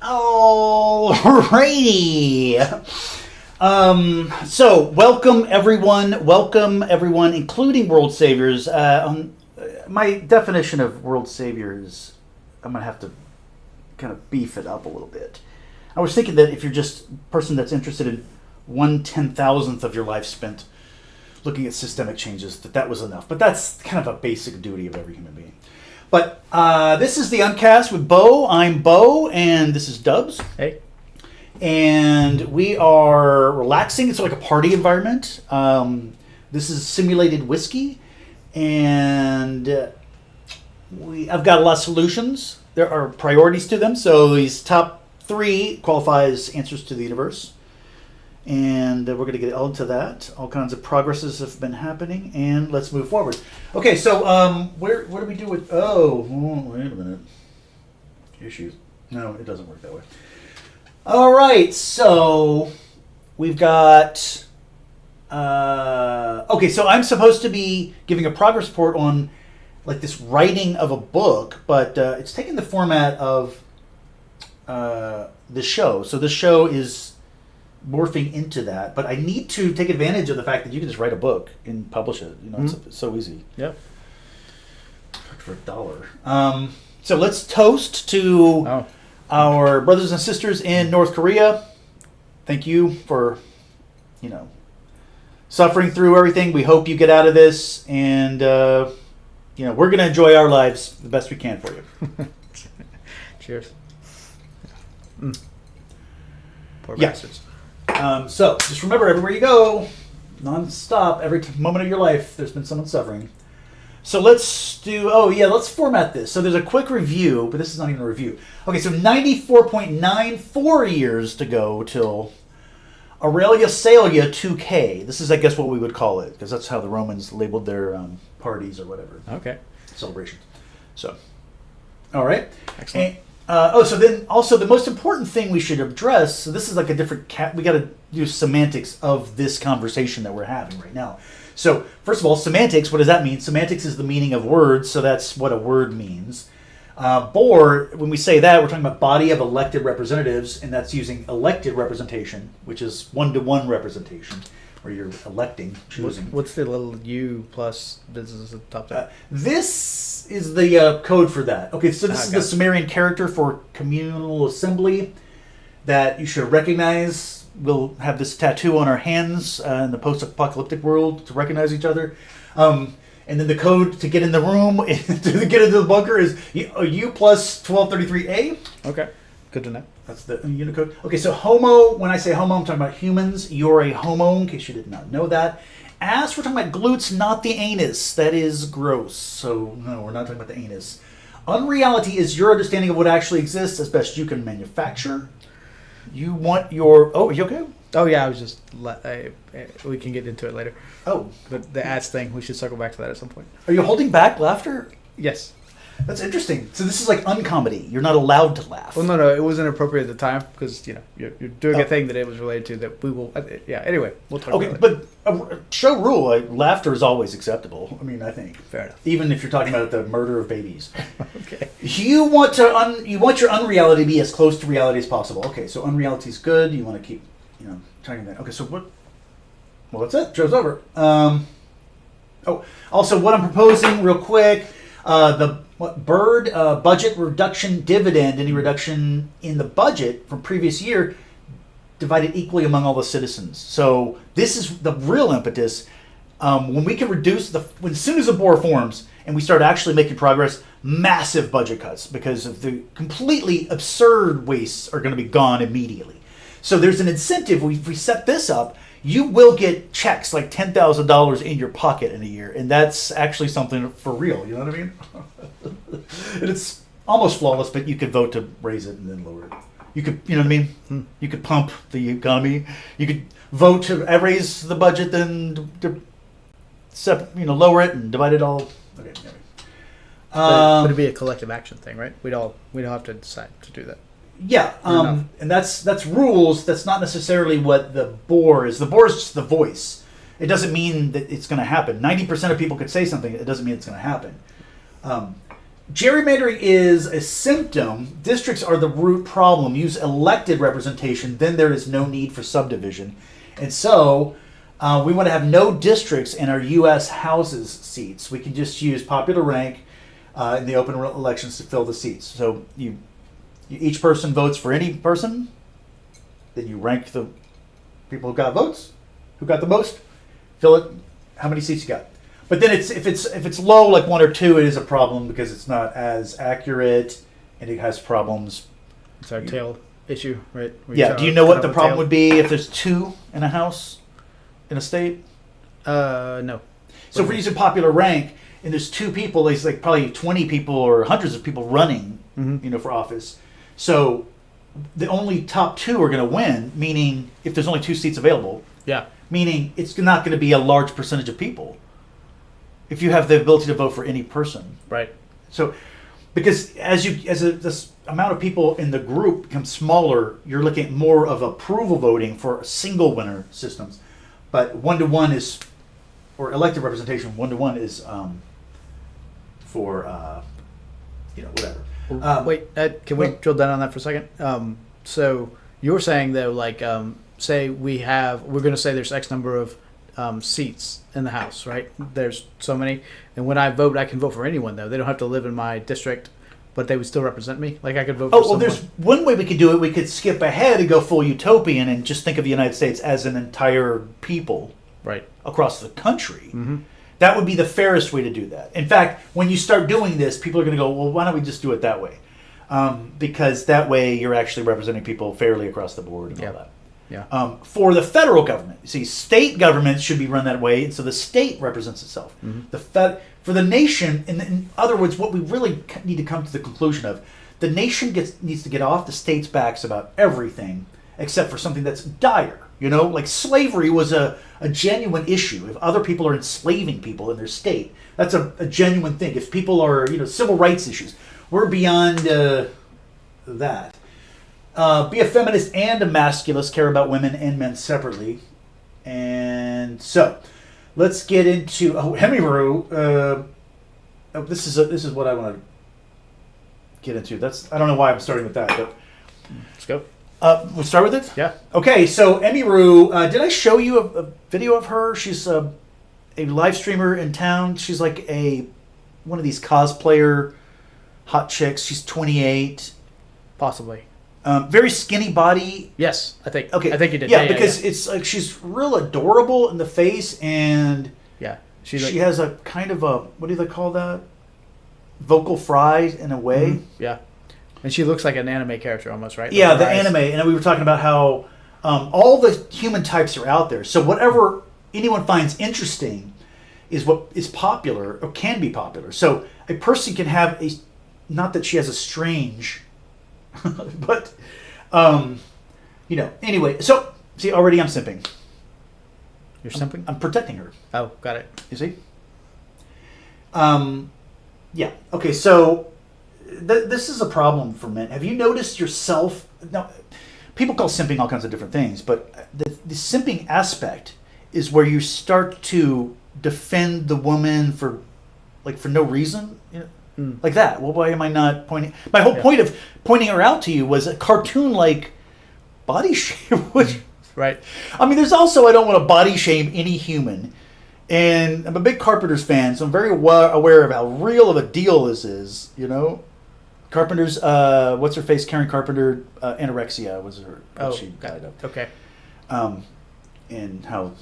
Alrighty. So welcome everyone, including world saviors. My definition of world saviors, I'm gonna have to kind of beef it up a little bit. I was thinking that if you're just a person that's interested in 1/10,000th of your life spent looking at systemic changes, that was enough. But that's kind of a basic duty of every human being. But this is the Uncast with Beau. I'm Beau, and this is Dubs. Hey. And we are relaxing. It's like a party environment. This is simulated whiskey, and I've got a lot of solutions. There are priorities to them. So these top 3 qualifies answers to the universe. And we're going to get all into that. All kinds of progresses have been happening, and let's move forward. Okay, so what do we do with? Oh, wait a minute. Issues. No, it doesn't work that way. All right, so we've got. Okay, so I'm supposed to be giving a progress report on like this writing of a book, but it's taking the format of the show. So this show is morphing into that, but I need to take advantage of the fact that you can just write a book and publish it. It's so easy. Yeah. For $1. So let's toast to our brothers and sisters in North Korea. Thank you for, suffering through everything. We hope you get out of this, and we're going to enjoy our lives the best we can for you. Cheers. Poor Yeah. bastards. So just remember, everywhere you go, non-stop, every moment of your life, there's been someone suffering. So let's format this. So there's a quick review, but this is not even a review. Okay, so 94.94 years to go till Aurelia Salia 2K. This is, I guess, what we would call it, because that's how the Romans labeled their parties or whatever. Okay. Celebrations. So, all right. Excellent. So then also the most important thing we should address, so this is like a different we got to do semantics of this conversation that we're having right now. So first of all, semantics, what does that mean? Semantics is the meaning of words, so that's what a word means. Board, when we say that, we're talking about body of elected representatives, and that's using elected representation, which is 1-to-1 representation, where you're electing, choosing. What's the little U plus business at the top there? This is the code for that. Okay, so this is the Sumerian character for communal assembly that you should recognize. We'll have this tattoo on our hands in the post-apocalyptic world to recognize each other. And then the code to get in the room, to get into the bunker is U plus 1233A. Okay, good to know. That's the Unicode. Okay, so homo, when I say homo, I'm talking about humans. You're a homo, in case you did not know that. As we're talking about glutes, not the anus. That is gross. So, no, we're not talking about the anus. Unreality is your understanding of what actually exists as best you can manufacture. You want your... Oh, are you okay? Oh, yeah, I was just... we can get into it later. Oh. The ass thing, we should circle back to that at some point. Are you holding back laughter? Yes. That's interesting. So this is like uncomedy. You're not allowed to laugh. Well, no, it wasn't appropriate at the time because you're doing a thing that it was related to that we will. Anyway, we'll talk. Okay, about it. but show rule, laughter is always acceptable. I mean, I think Fair enough. Even if you're talking about the murder of babies. Okay. You want your unreality to be as close to reality as possible. Okay, so unreality is good. You want to keep talking about. Okay, so what? Well, that's it. Show's over. Also, what I'm proposing, real quick, bird budget reduction dividend, any reduction in the budget from previous year, divided equally among all the citizens. So this is the real impetus. When we can reduce as soon as the board forms and we start actually making progress, massive budget cuts because of the completely absurd wastes are going to be gone immediately. So there's an incentive. If we set this up, you will get checks like $10,000 in your pocket in a year, and that's actually something for real. You know what I mean? And it's almost flawless, but you could vote to raise it and then lower it. You could, you know what I mean? You could pump the economy. You could vote to raise the budget, then lower it and divide it all. Okay. Anyway. But it'd be a collective action thing, right? We don't have to decide to do that. Yeah, and that's rules. That's not necessarily what the bore is. The bore is just the voice. It doesn't mean that it's going to happen. 90% of people could say something. It doesn't mean it's going to happen. gerrymandering is a symptom. Districts are the root problem. Use elected representation, then there is no need for subdivision. And so we want to have no districts in our U.S. Houses seats. We can just use popular rank in the open elections to fill the seats. So each person votes for any person. Then you rank the people who got votes, who got the most, fill it, how many seats you got. But then if it's low, like 1 or 2, it is a problem because it's not as accurate and it has problems. It's our tail issue, right? Yeah. Do you know what the problem would be if there's 2 in a house, in a state? No. So if we're using popular rank and there's 2 people, there's like probably 20 people or hundreds of people running, for office. So the only top 2 are going to win, meaning if there's only 2 seats available. Yeah. Meaning it's not going to be a large percentage of people if you have the ability to vote for any person. Right. So, because this amount of people in the group becomes smaller, you're looking at more of approval voting for single winner systems. But 1-to-1 is, or elected representation 1-to-1 is for whatever. Wait, can we drill down on that for a second? So you were saying though, like, say we're going to say there's X number of seats in the House, right? There's so many, and when I vote, I can vote for anyone though. They don't have to live in my district, but they would still represent me. Like I could vote for someone. There's one way we could do it. We could skip ahead and go full utopian and just think of the United States as an entire people, right, across the country. That would be the fairest way to do that. In fact, when you start doing this, people are going to go, well, why don't we just do it that way? Because that way you're actually representing people fairly across the board and all that. Yeah. For the federal government, you see, state governments should be run that way, and so the state represents itself. For the nation, in other words, what we really need to come to the conclusion of, the nation needs to get off the state's backs about everything except for something that's dire. Like slavery was a genuine issue. If other people are enslaving people in their state, that's a genuine thing. If people are, civil rights issues, we're beyond that. Be a feminist and a masculist, care about women and men separately. And so, let's get into Hemiru. This is what I want to get into. I don't know why I'm starting with that, but let's go. We'll start with it? Yeah. Okay, so Emiru, did I show you a video of her? She's a live streamer in town. She's like one of these cosplayer hot chicks. She's 28. Possibly. Very skinny body. Yes, I think. Okay. I think you did. Yeah, because it's like she's real adorable in the face, and she has a kind of a, what do they call that? Vocal fry in a way. Yeah. And she looks like an anime character almost, right? Yeah, the anime. And we were talking about how all the human types are out there. So whatever anyone finds interesting is what is popular or can be popular. So a person can have not that she has a strange, but, anyway. So, see, already I'm simping. You're simping? I'm protecting her. Oh, got it. You see? Yeah. Okay, so this is a problem for men. Have you noticed yourself? Now, people call simping all kinds of different things, but the simping aspect is where you start to defend the woman for no reason. Like that. Well, why am I not pointing? My whole point of pointing her out to you was a cartoon-like body shame. Which, right. I mean, there's also, I don't want to body shame any human. And I'm a big Carpenter's fan, so I'm very aware of how real of a deal this is, Carpenter's, what's her face? Karen Carpenter, anorexia was her. She died of. Okay. And how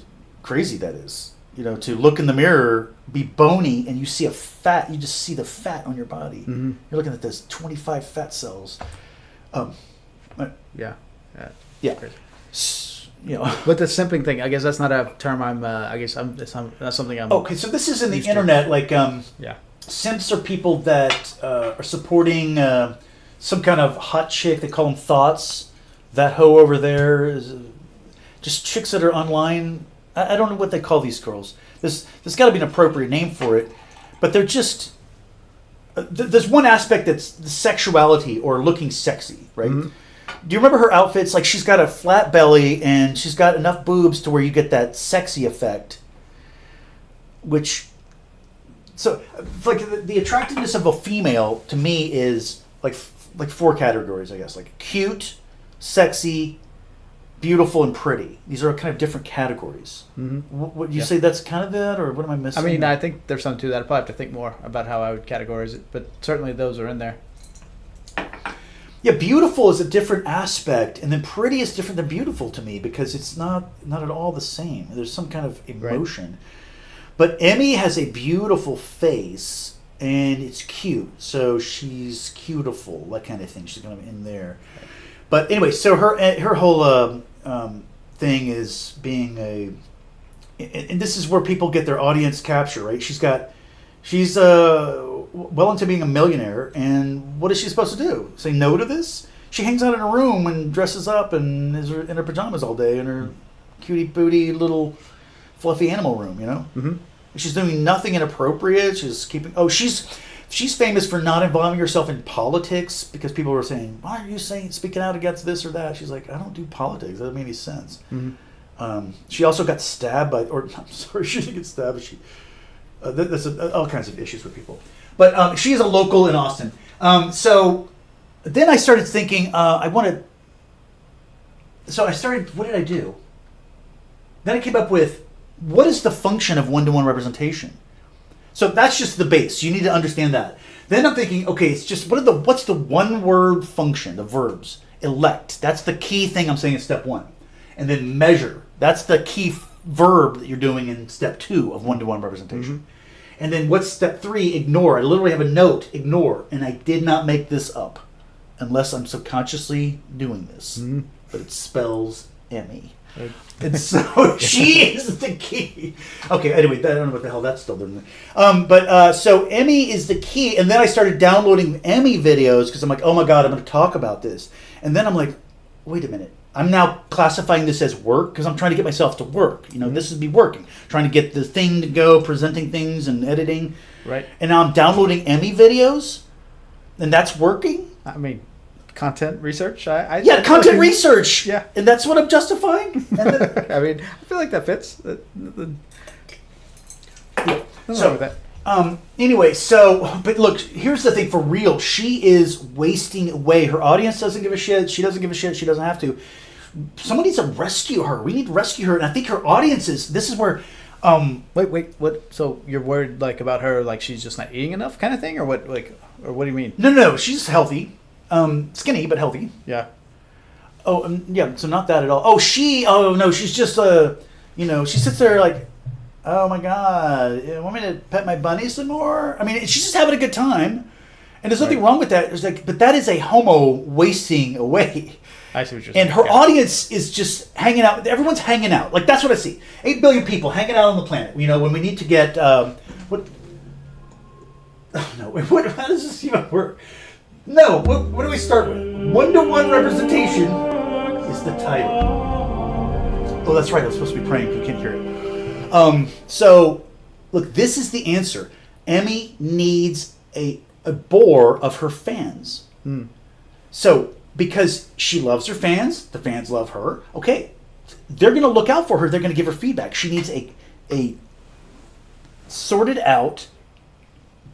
crazy that is. To look in the mirror, be bony, and you see you just see the fat on your body. Mm-hmm. You're looking at this 25 fat cells. Yeah. But the simping thing, I guess that's not a term that's something I'm. Okay, so this is in the internet, yeah. Simps are people that are supporting some kind of hot chick. They call them thoughts. That hoe over there is just chicks that are online. I don't know what they call these girls. There's got to be an appropriate name for it. But they're just... there's one aspect that's the sexuality or looking sexy, right? Mm-hmm. Do you remember her outfits? Like, she's got a flat belly and she's got enough boobs to where you get that sexy effect, which So, like the attractiveness of a female to me is like 4 categories, I guess. Like cute, sexy, beautiful, and pretty. These are kind of different categories. Mm-hmm. Would you say that's kind of that, or what am I missing? I mean, I think there's some to that. I'd probably have to think more about how I would categorize it, but certainly those are in there. Yeah, beautiful is a different aspect, and then pretty is different than beautiful to me because it's not at all the same. There's some kind of emotion. Right. But Emmy has a beautiful face, and it's cute. So she's cutiful, that kind of thing. She's kind of in there. But anyway, so her whole thing is being and this is where people get their audience capture, right? She's well into being a millionaire, and what is she supposed to do? Say no to this? She hangs out in a room and dresses up and is in her pajamas all day in her cutie booty little fluffy animal room, you know? Mm-hmm. She's doing nothing inappropriate. She's keeping... Oh, she's famous for not involving herself in politics because people were saying, why are you speaking out against this or that? She's like, I don't do politics. That doesn't make any sense. Mm-hmm. She also got stabbed by... Or, I'm sorry, she didn't get stabbed. That's all kinds of issues with people. But she is a local in Austin. So then I started thinking, what did I do? Then I came up with, what is the function of one-to-one representation? So that's just the base. You need to understand that. Then I'm thinking, okay, it's just, what's the one-word function, the verbs? Elect. That's the key thing I'm saying in step 1. And then measure. That's the key verb that you're doing in step 2 of one-to-one representation. Mm-hmm. And then what's step 3? Ignore. I literally have a note, ignore. And I did not make this up unless I'm subconsciously doing this. Mm-hmm. But it spells Emmy. And so she is the key. Okay, anyway, I don't know what the hell that's still doing. So Emmy is the key. And then I started downloading Emmy videos because I'm like, oh my God, I'm going to talk about this. And then I'm like, wait a minute. I'm now classifying this as work because I'm trying to get myself to work. You know, this would be working. Trying to get the thing to go, presenting things and editing. Right. And now I'm downloading Emmy videas, and that's working? I mean, content research? Content research! Yeah. And that's what I'm justifying? I mean, I feel like that fits. So, with that. Anyway, but look, here's the thing for real. She is wasting away. Her audience doesn't give a shit. She doesn't give a shit. She doesn't have to. Somebody needs to rescue her. We need to rescue her. And I think her audiences, this is where... Wait, what? So you're worried, like, about her, like, she's just not eating enough kind of thing? Or what, like, or what do you mean? No, she's healthy. Skinny, but healthy. Yeah. Oh, yeah, so not that at all. She's just, she sits there like... Oh my God! You want me to pet my bunny some more? I mean, she's just having a good time, and there's nothing wrong with that. There's but that is a homo wasting away. I see what you're saying. And her audience is just hanging out. Everyone's hanging out. Like that's what I see. 8 billion people hanging out on the planet. You know, when we need to get what? Oh no! What? How does this even work? No. What do we start with? 1-to-1 representation is the title. Oh, that's right. I was supposed to be praying. You can't hear it. So, look, this is the answer. Emmy needs a bore of her fans. So, because she loves her fans, the fans love her, okay, they're going to look out for her. They're going to give her feedback. She needs a sorted out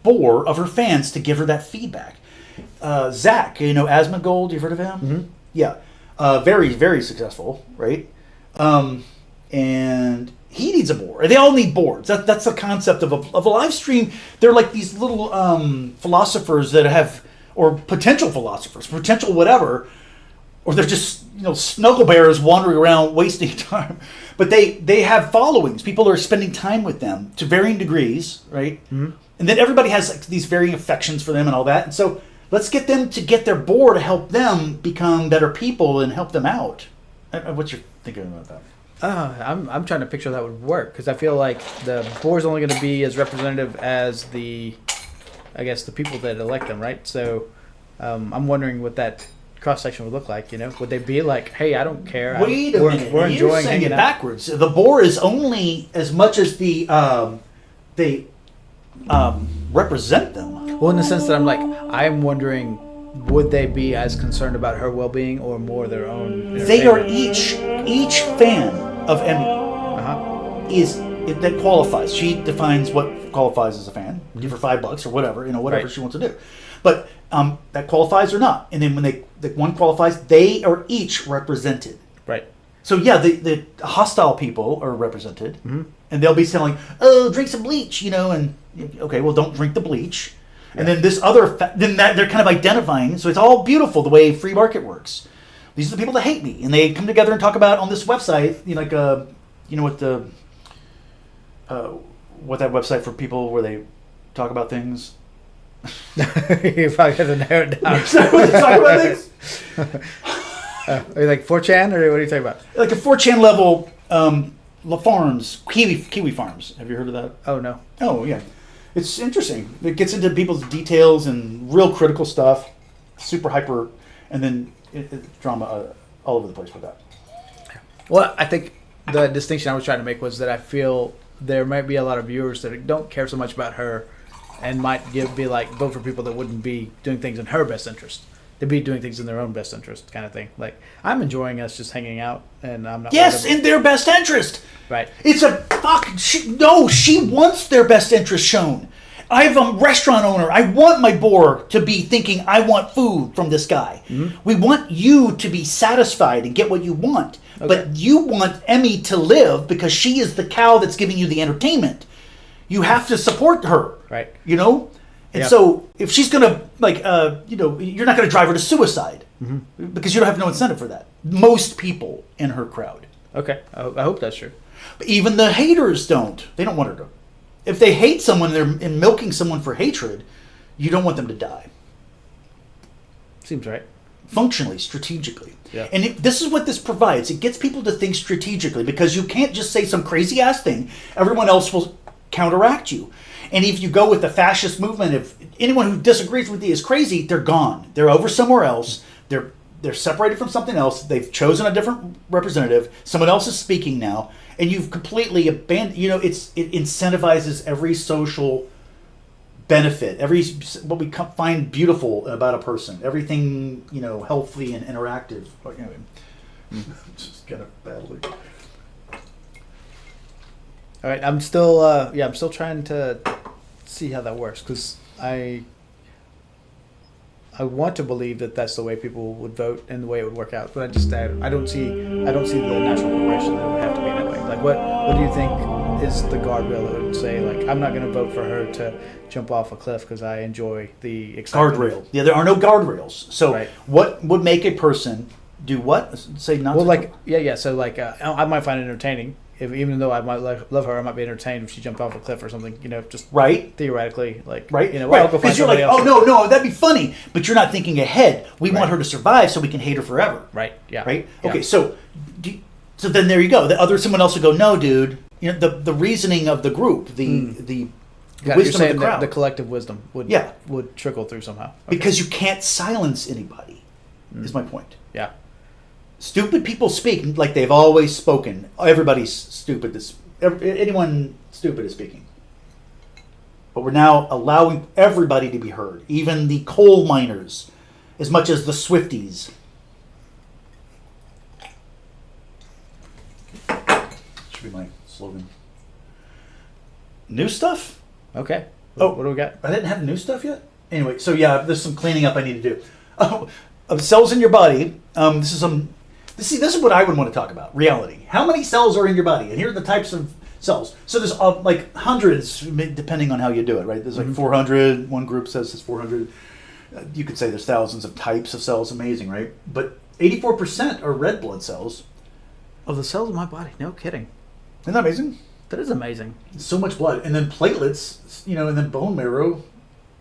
bore of her fans to give her that feedback. Zach, Asmongold, you've heard of him? Mm-hmm. Yeah. Very, very successful, right? And... he needs a board. They all need boards. That's the concept of a live stream. They're like these little philosophers that have, or potential philosophers, potential whatever, or they're just snuggle bears wandering around wasting time. But they have followings. People are spending time with them to varying degrees, right? Mm-hmm. And then everybody has like these varying affections for them and all that. And so let's get them to get their board to help them become better people and help them out. What's your thinking about that? I'm trying to picture how that would work because I feel like the board's only going to be as representative as the people that elect them, right? So I'm wondering what that cross section would look like. Would they be like, "Hey, I don't care. Wait a minute, we're enjoying you're saying hanging it out." backwards. The board is only as much as they represent them. Well, in the sense that I'm wondering. Would they be as concerned about her well-being or more their own? They are each fan of Emmy is that qualifies. She defines what qualifies as a fan. Give her $5 or whatever, whatever Right. she wants to do. But that qualifies or not. And then when the one qualifies, they are each represented. Right. So yeah, the hostile people are represented, Mm-hmm. and they'll be selling, oh, drink some bleach, and okay, well, don't drink the bleach. Yeah. And then this other, then that they're kind of identifying. So it's all beautiful the way free market works. These are the people that hate me, and they come together and talk about on this website, what that website for people where they talk about things. You probably have to narrow it down. Is that what they talk about things? Are you like 4chan, or what are you talking about? Like a 4chan level, La Farms, Kiwi Farms. Have you heard of that? Oh, no. Oh, yeah. It's interesting. It gets into people's details and real critical stuff, super hyper, and then drama all over the place with that. Well, I think the distinction I was trying to make was that I feel there might be a lot of viewers that don't care so much about her and might vote for people that wouldn't be doing things in her best interest. They'd be doing things in their own best interest kind of thing. Like, I'm enjoying us just hanging out, and I'm not... Yes, in their best interest. Right. It's a fucking... she wants their best interest shown. I'm a restaurant owner. I want my board to be thinking, I want food from this guy. Mm-hmm. We want you to be satisfied and get what you want. Okay. But you want Emmy to live because she is the cow that's giving you the entertainment. You have to support her. Right. And so if she's going to, you're not going to drive her to suicide because you don't have no incentive for that. Most people in her crowd. Okay. I hope that's true. But even the haters don't. They don't want her to. If they hate someone, they're milking someone for hatred, you don't want them to die. Seems right. Functionally, strategically. Yeah. And this is what this provides. It gets people to think strategically because you can't just say some crazy ass thing. Everyone else will counteract you. And if you go with the fascist movement, if anyone who disagrees with you is crazy, they're gone. They're over somewhere else. They're separated from something else. They've chosen a different representative. Someone else is speaking now. And you've completely abandoned, it incentivizes every social benefit, what we find beautiful about a person, everything, healthy and interactive. Anyway, just kind of badly. All right, I'm still trying to see how that works because I want to believe that that's the way people would vote and the way it would work out, but I don't see the natural progression that it would have to be that way. Like, what do you think is the guardrail that would say, like, I'm not going to vote for her to jump off a cliff because I enjoy the excitement? Guardrail. Yeah, there are no guardrails. So right. What would make a person do what? Say not. Well, to like yeah. So like I might find it entertaining. Even though I might love her, I might be entertained if she jumped off a cliff or something. Just right, theoretically, like right, I'll go find because you're like, else. oh no, that'd be funny, but you're not thinking ahead. We want her to survive so we can hate her forever. Right. Yeah. Right. Yeah. Okay. So then there you go. Someone else would go, no, dude. The reasoning of the group, the wisdom of the crowd, the collective wisdom would trickle through somehow. Okay. Because you can't silence anybody. Is my point. Yeah. Stupid people speak like they've always spoken. Everybody's stupid. Anyone stupid is speaking. But we're now allowing everybody to be heard, even the coal miners, as much as the Swifties. Should be my slogan. New stuff? Okay. Oh, what do we got? I didn't have new stuff yet? Anyway, so yeah, there's some cleaning up I need to do. Cells in your body. This is what I would want to talk about. Reality. How many cells are in your body? And here are the types of cells. So there's like hundreds, depending on how you do it, right? There's like 400. One group says there's 400. You could say there's thousands of types of cells. Amazing, right? But 84% are red blood cells. Of the cells in my body. No kidding. Isn't that amazing? That is amazing. So much blood. And then platelets, and then bone marrow,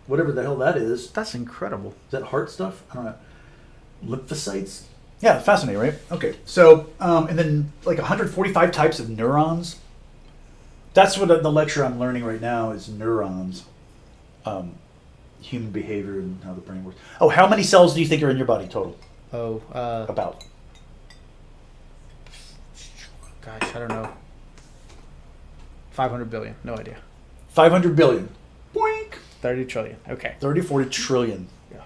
whatever the hell that is. That's incredible. Is that heart stuff? I don't know. Lymphocytes? Yeah, fascinating, right? Okay, so, and then like 145 types of neurons. That's what the lecture I'm learning right now is neurons. Human behavior and how the brain works. Oh, how many cells do you think are in your body total? About. Gosh, I don't know. 500 billion. No idea. 500 billion. Boink. 30 trillion. Okay. 30, 40 trillion. Yeah.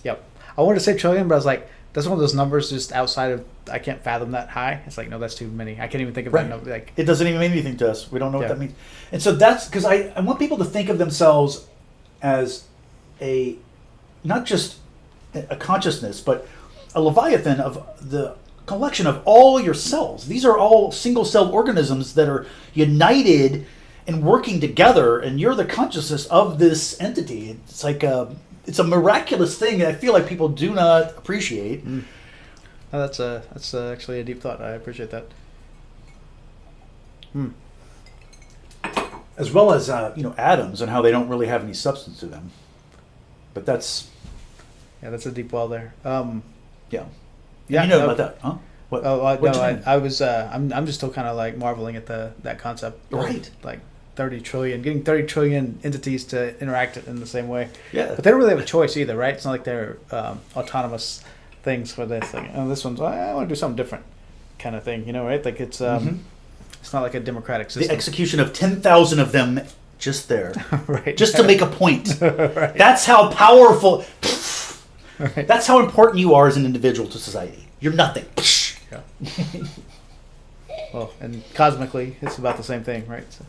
Yep. I wanted to say trillion, but I was like, that's one of those numbers just outside of, I can't fathom that high. It's like, no, that's too many. I can't even think of Right. that number. Like, It doesn't even mean anything to us. We don't know what Yeah. that means. And so that's because I want people to think of themselves as not just a consciousness, but a leviathan of the collection of all your cells. These are all single cell organisms that are united and working together, and you're the consciousness of this entity. It's like it's a miraculous thing that I feel like people do not appreciate. no, that's actually a deep thought. I appreciate that. As well as atoms and how they don't really have any substance to them. But that's Yeah, a deep well there. yeah. Yeah, You know no. about that, huh? What? Oh, what'd no, you think? I was. I'm just still kind of like marveling at that concept. of, Right. Like 30 trillion, getting 30 trillion entities to interact in the same way. Yeah. But they don't really have a choice either, right? It's not like they're autonomous things for this. Like, oh, this one's, I want to do something different, kind of thing. Right? Like it's not like a democratic system. The execution of 10,000 of them just there. Right. Just to make a point. Right. That's how powerful. Right. That's how important you are as an individual to society. You're nothing. Yeah. Well, and cosmically, it's about the same thing, right? So.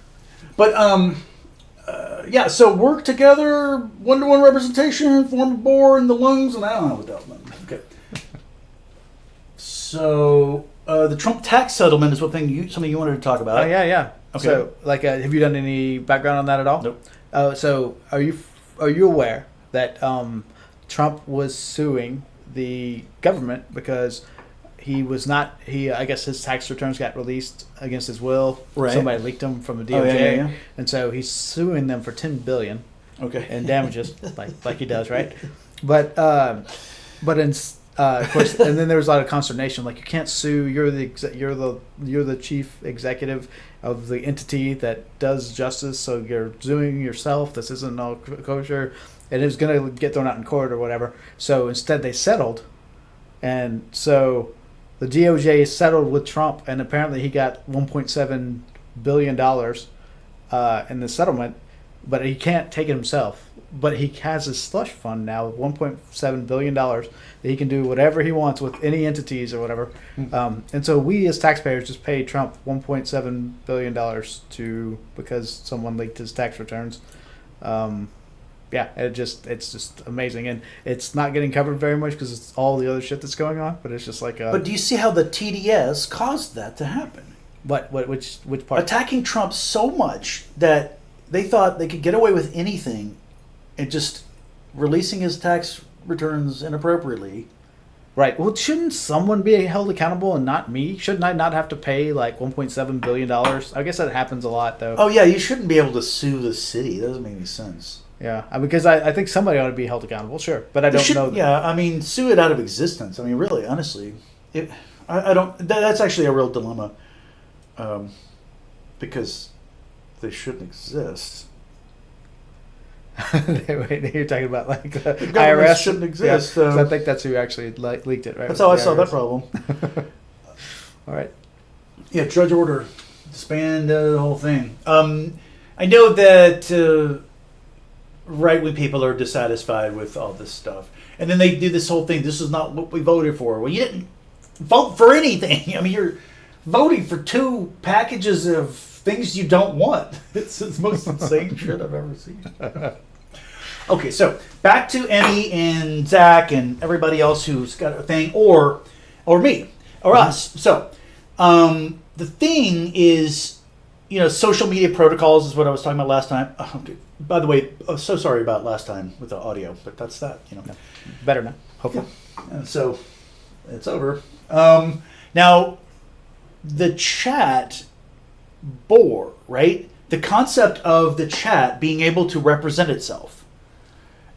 But yeah. So work together, one-to-one representation, form a bore in the lungs, and I don't know what that meant. Okay. So the Trump tax settlement is something you wanted to talk about. Oh yeah. Okay. So, like, have you done any background on that at all? Nope. So, are you aware that Trump was suing the government because I guess his tax returns got released against his will. Right. Somebody leaked them from the DOJ, Oh, yeah. and so he's suing them for $10 billion Okay. in damages, like he does, right? But in of course, and then there was a lot of consternation. Like, you can't sue. You're the chief executive of the entity that does justice, so you're suing yourself. This isn't all kosher, and it was going to get thrown out in court or whatever. So instead, they settled, and so the DOJ settled with Trump, and apparently he got $1.7 billion in the settlement, but he can't take it himself. But he has a slush fund now of $1.7 billion that he can do whatever he wants with any entities or whatever. And so we as taxpayers just paid Trump $1.7 billion because someone leaked his tax returns. It's just amazing. And it's not getting covered very much because it's all the other shit that's going on. But it's just like... But do you see how the TDS caused that to happen? Which part? Attacking Trump so much that they thought they could get away with anything and just releasing his tax returns inappropriately. Right. Well, shouldn't someone be held accountable and not me? Shouldn't I not have to pay like $1.7 billion? I guess that happens a lot, though. Oh, yeah, you shouldn't be able to sue the city. That doesn't make any sense. Yeah, because I think somebody ought to be held accountable, sure. But I don't know. Yeah, I mean, sue it out of existence. I mean, really, honestly. I don't... That's actually a real dilemma. Because they shouldn't exist. You're talking about like the government IRS shouldn't exist. Yeah, 'cause I think that's who actually leaked it, right? That's how I The solved that IRS. problem. All right. Yeah, Drudge Order. Disband the whole thing. I know that right-wing people are dissatisfied with all this stuff. And then they do this whole thing, this is not what we voted for. Well, you didn't vote for anything. I mean, you're voting for 2 packages of things you don't want. It's the most insane shit I've ever seen. Okay, so back to Emmy and Zach and everybody else who's got a thing, or me, or us. So the thing is, social media protocols is what I was talking about last time. Okay. By the way, so sorry about last time with the audio, but that's that. Better now, hopefully. Yeah. And so it's over. Now, the chat bore, right? The concept of the chat being able to represent itself.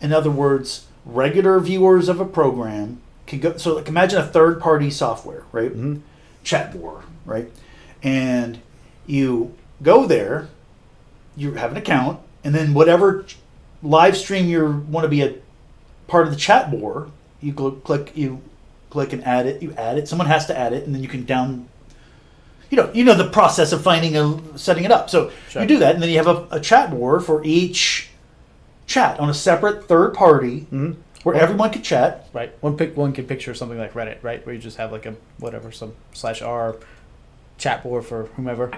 In other words, regular viewers of a program can go. So, like, imagine a third-party software, right? Mm-hmm. Chat bore, right? And you go there, you have an account, and then whatever live stream you want to be a part of the chat bore, you click and add it. You add it. Someone has to add it, and then you can down. You know the process of setting it up. So Sure. You do that, and then you have a chat board for each chat on a separate third party. Mm-hmm. where everyone could chat. Right. One could picture something like Reddit, right, where you just have like a whatever some /r chat board for whomever.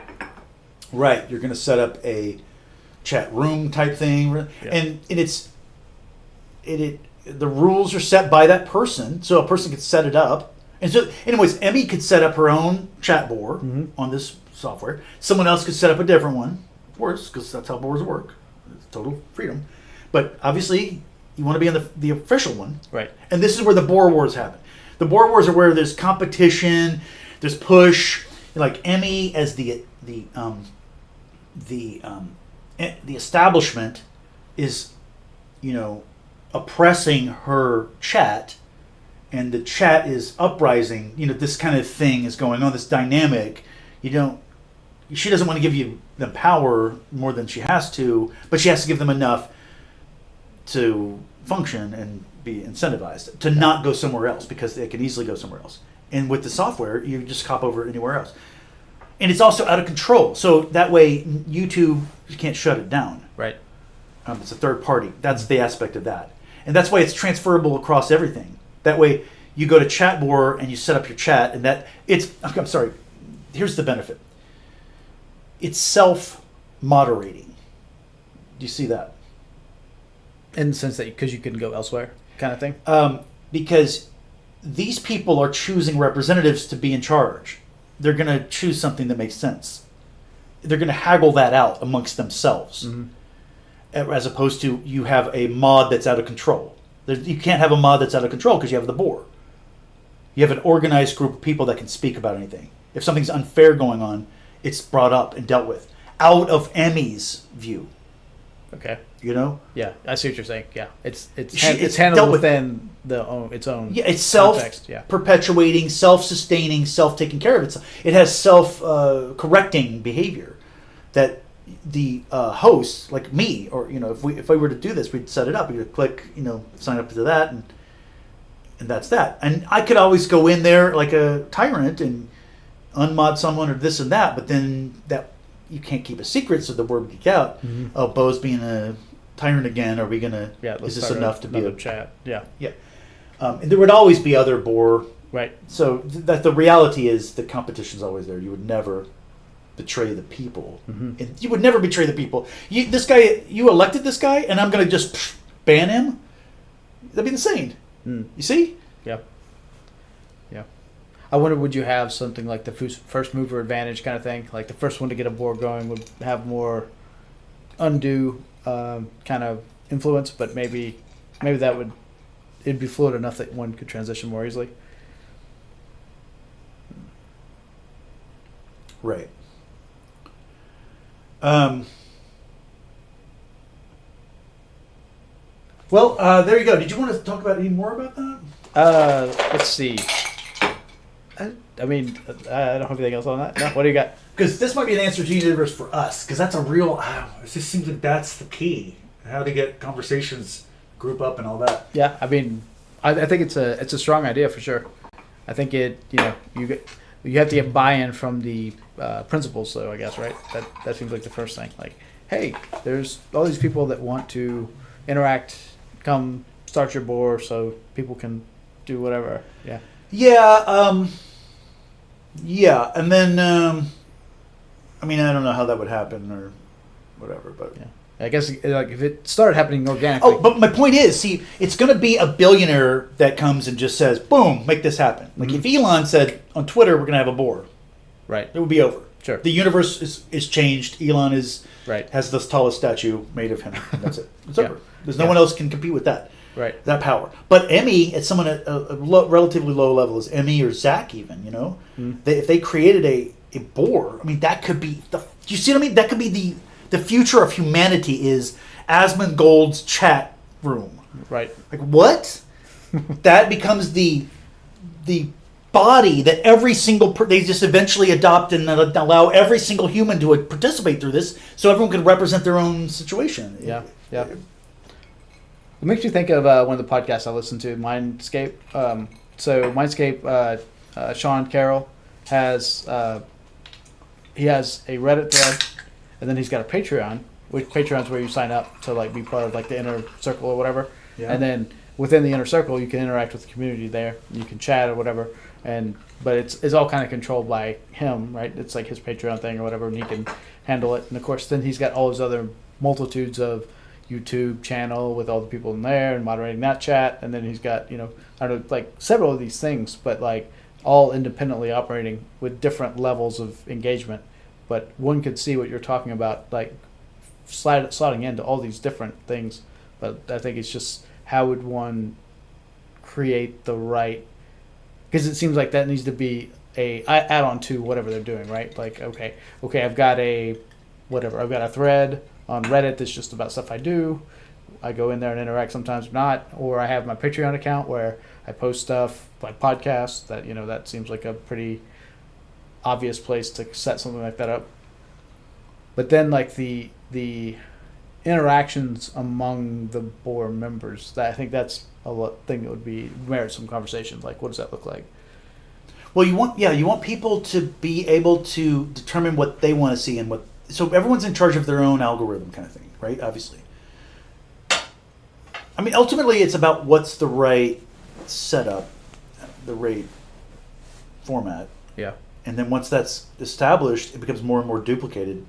Right. You're going to set up a chat room type thing, and the rules are set by that person, so a person could set it up. And so, anyways, Emmy could set up her own chat board on this software. Someone else could set up a different one, of course, because that's how boards work. It's total freedom. But obviously, you want to be on the official one. Right. And this is where the board wars happen. The board wars are where there's competition, there's push. Like Emmy as the establishment is, oppressing her chat, and the chat is uprising. This kind of thing is going on. This dynamic. She doesn't want to give them power more than she has to, but she has to give them enough to function and be incentivized to not go somewhere else, because they can easily go somewhere else. And with the software, you just hop over anywhere else. And it's also out of control. So that way, YouTube, you can't shut it down. Right. It's a third party. That's the aspect of that. And that's why it's transferable across everything. That way, you go to Chatboard and you set up your chat, and I'm sorry, here's the benefit. It's self-moderating. Do you see that? In the sense that because you can go elsewhere kind of thing? Because these people are choosing representatives to be in charge. They're going to choose something that makes sense. They're going to haggle that out amongst themselves. Mm-hmm. As opposed to you have a mod that's out of control. You can't have a mod that's out of control because you have the board. You have an organized group of people that can speak about anything. If something's unfair going on, it's brought up and dealt with. Out of Emmy's view. Okay. Yeah, I see what you're saying. Yeah, it's handled within its own. Yeah, it's context. Self-perpetuating, self-sustaining, self-taking care of itself. It has self-correcting behavior that the hosts, like me, or if we were to do this, we'd set it up. We'd click, sign up to that, and that's that. And I could always go in there like a tyrant and unmod someone or this and that, but then that. You can't keep a secret, so the word would geek out. Mm-hmm. Oh, Beau's being a tyrant again. Are we gonna? Yeah, is this enough to be a chat? Yeah, yeah. And there would always be other boar. Right. So that the reality is the competition's always there. You would never betray the people. Mm-hmm. And you would never betray the people. You elected this guy, and I'm gonna just ban him. That'd be insane. Mm. You see? Yeah. I wonder, would you have something like the first mover advantage kind of thing? Like the first one to get a board going would have more undue kind of influence, but maybe it'd be fluid enough that one could transition more easily. Right. Well, there you go. Did you want to talk about any more about that? Let's see. I mean, I don't have anything else on that. No, what do you got? Because this might be an answer to the universe for us. Because that's a real. It just seems like that's the key. How to get conversations group up and all that. Yeah, I mean, I think it's a strong idea for sure. I think you have to get buy-in from the principals, though. I guess, right? That seems like the first thing. Like, hey, there's all these people that want to interact. Come start your board so people can do whatever. Yeah. Yeah, and then, I don't know how that would happen or whatever, but... Yeah. I guess like if it started happening organically... Oh, but my point is, see, it's going to be a billionaire that comes and just says, boom, make this happen. Like if Elon said on Twitter, we're going to have a board. Right. It would be over. Sure. The universe is changed. Elon has the tallest statue made of him. That's it. It's over. There's no one else can compete with that. Right. That power. But Emmy, at someone at a relatively low level, is Emmy or Zach even, if they created a board, that could be do you see what I mean? That could be the future of humanity is Asmongold's chat room. Right. Like what? That becomes the body that every single they just eventually adopt and allow every single human to participate through this, so everyone can represent their own situation. Yeah. It makes me think of one of the podcasts I listened to, Mindscape. So Mindscape, Sean Carroll has he has a Reddit thread, and then he's got a Patreon. Which Patreon's where you sign up to like be part of like the inner circle or whatever. Yeah. And then within the inner circle, you can interact with the community there. You can chat or whatever, but it's all kind of controlled by him, right? It's like his Patreon thing or whatever, and he can handle it. And of course, then he's got all his other multitudes of YouTube channel with all the people in there and moderating that chat, and then he's got I don't know, like several of these things, but like all independently operating with different levels of engagement. But one could see what you're talking about, like slotting into all these different things. But I think it's just how would one create the right, because it seems like that needs to be a add-on to whatever they're doing, right? Like okay, I've got a thread on Reddit that's just about stuff I do. I go in there and interact sometimes, not, or I have my Patreon account where I post stuff like podcasts. That seems like a pretty obvious place to set something like that up. But then like the interactions among the board members, that I think that's thing that would merit some conversation. Like, what does that look like? Well, you want people to be able to determine what they want to see and what. So everyone's in charge of their own algorithm, kind of thing, right? Obviously. I mean, ultimately, it's about what's the right setup, the right format. Yeah. And then once that's established, it becomes more and more duplicated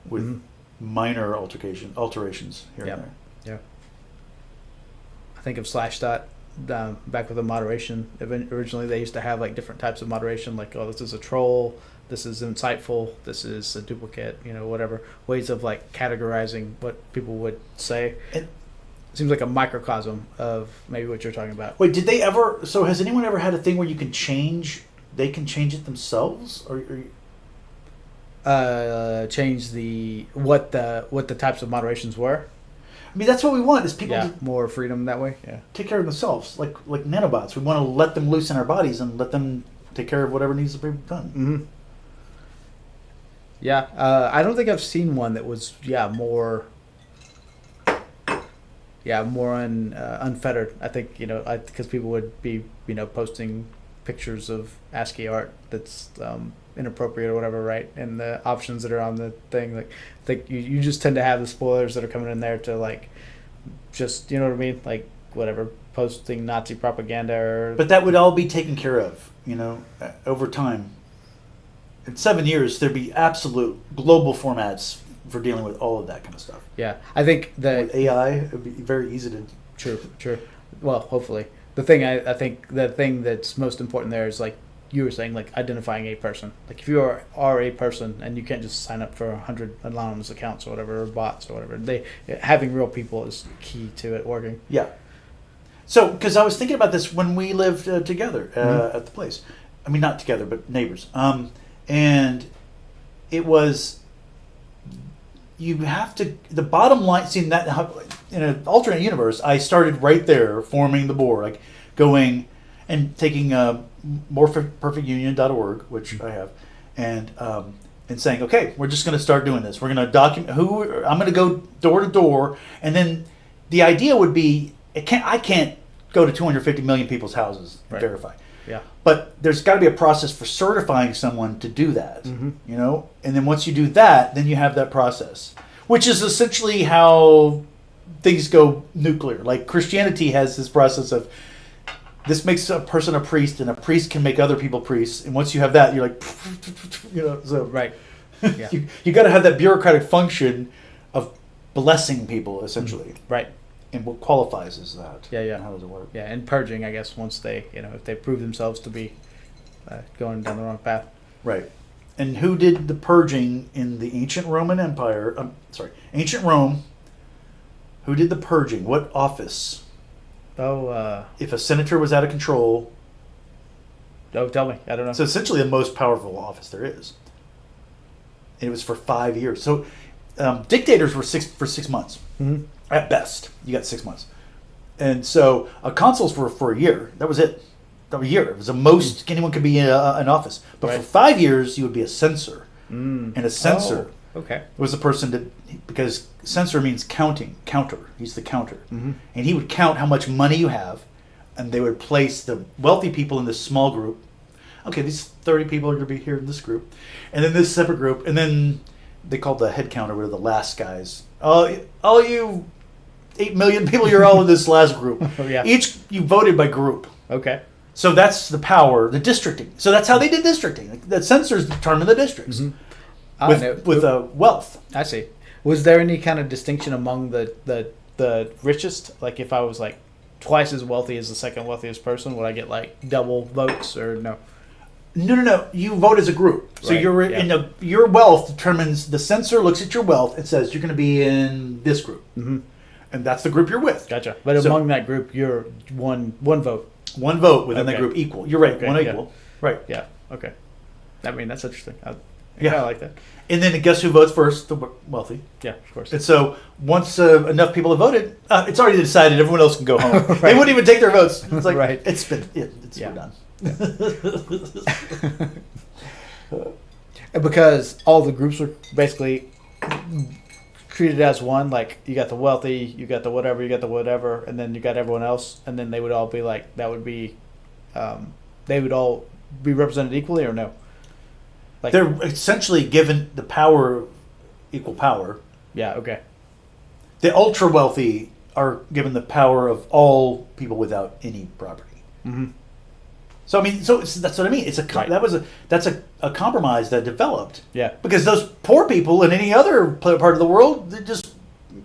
with minor alterations here and there. Yeah. I think of Slashdot back with the moderation. Originally, they used to have like different types of moderation, like, oh, this is a troll, this is insightful, this is a duplicate, whatever. Ways of like categorizing what people would say. It seems like a microcosm of maybe what you're talking about. Wait, did they ever? So has anyone ever had a thing where you can change? They can change it themselves, or change what the types of moderations were. I mean, that's what we want: is people to more freedom that way. Yeah, take care of themselves, like nanobots. We want to let them loose in our bodies and let them take care of whatever needs to be done. Mm-hmm. Yeah, I don't think I've seen one that was more unfettered. I think because people would be posting pictures of ASCII art that's inappropriate or whatever, right? And the options that are on the thing, like I think you just tend to have the spoilers that are coming in there to like just what I mean, like whatever, posting Nazi propaganda. But that would all be taken care of, over time. In 7 years, there'd be absolute global formats for dealing with all of that kind of stuff. Yeah, I think that with AI, it'd be very easy to. True. Well, hopefully, the thing I think the thing that's most important there is like you were saying, like identifying a person. Like if you are a person and you can't just sign up for 100 anonymous accounts or whatever, or bots or whatever, having real people is key to it working. Yeah. So, because I was thinking about this when we lived together at the place. I mean, not together, but neighbors. And it was, you have to, the bottom line, see, that in an alternate universe, I started right there forming the board, like going and taking moreperfectunion.org, which I have, and saying, okay, we're just going to start doing this. We're going to document I'm going to go door to door, and then the idea would be, I can't go to 250 million people's houses and verify. Yeah. But there's got to be a process for certifying someone to do that, mm-hmm. And then once you do that, then you have that process, which is essentially how things go nuclear. Like Christianity has this process of, this makes a person a priest, and a priest can make other people priests. And once you have that, you're like, so right. Yeah. you got to have that bureaucratic function of blessing people, essentially. Mm-hmm. Right. And what qualifies as that? Yeah. And how does it work? Yeah, and purging, I guess, once they, if they prove themselves to be going down the wrong path. Right. And who did the purging in the ancient Roman Empire? Ancient Rome. Who did the purging? What office? If a senator was out of control. Oh, tell me. I don't know. It's essentially the most powerful office there is. And it was for 5 years. So dictators were for 6 months. Mm-hmm. At best, you got 6 months. And so consuls were for a year. That was it. That was a year. It was the most anyone could be in office. But for 5 years, you would be a censor. Mm. And a censor was a person that, because censor means counter. He's the counter. Mm-hmm. And he would count how much money you have, and they would place the wealthy people in this small group. Okay, these 30 people are going to be here in this group. And then this separate group. And then they called the head counter, the last guys. All you 8 million people. You're all in this last group. Oh, yeah. Each you voted by group. Okay. So that's the power, the districting. So that's how they did districting. Like, the censors determine the districts with wealth. I see. Was there any kind of distinction among the richest? Like if I was like twice as wealthy as the second wealthiest person, would I get like double votes or no? No. You vote as a group. So Right, yeah. Your wealth determines. The censor looks at your wealth and says you're going to be in this group, and that's the group you're with. Gotcha. But So- among that group, you're one vote. One vote within that Okay. group equal. You're right. Okay, One yeah. equal. Right. Yeah. Okay. I mean, that's interesting. I Yeah. like that. And then guess who votes first? The wealthy. Yeah, of course. And so once enough people have voted, it's already decided. Everyone else can go home. They Right. wouldn't even take their votes. It's like Right. it's been Yeah. we're done. Because all the groups are basically treated as one. Like you got the wealthy, you got the whatever, and then you got everyone else, and then they would all be like that would be, they would all be represented equally or no? Like They're essentially given the power, equal power. yeah, okay, The ultra wealthy are given the power of all people without any property. mm-hmm. So I mean, that's what I mean. It's Right. That's a compromise that developed Yeah, because those poor people in any other part of the world, they just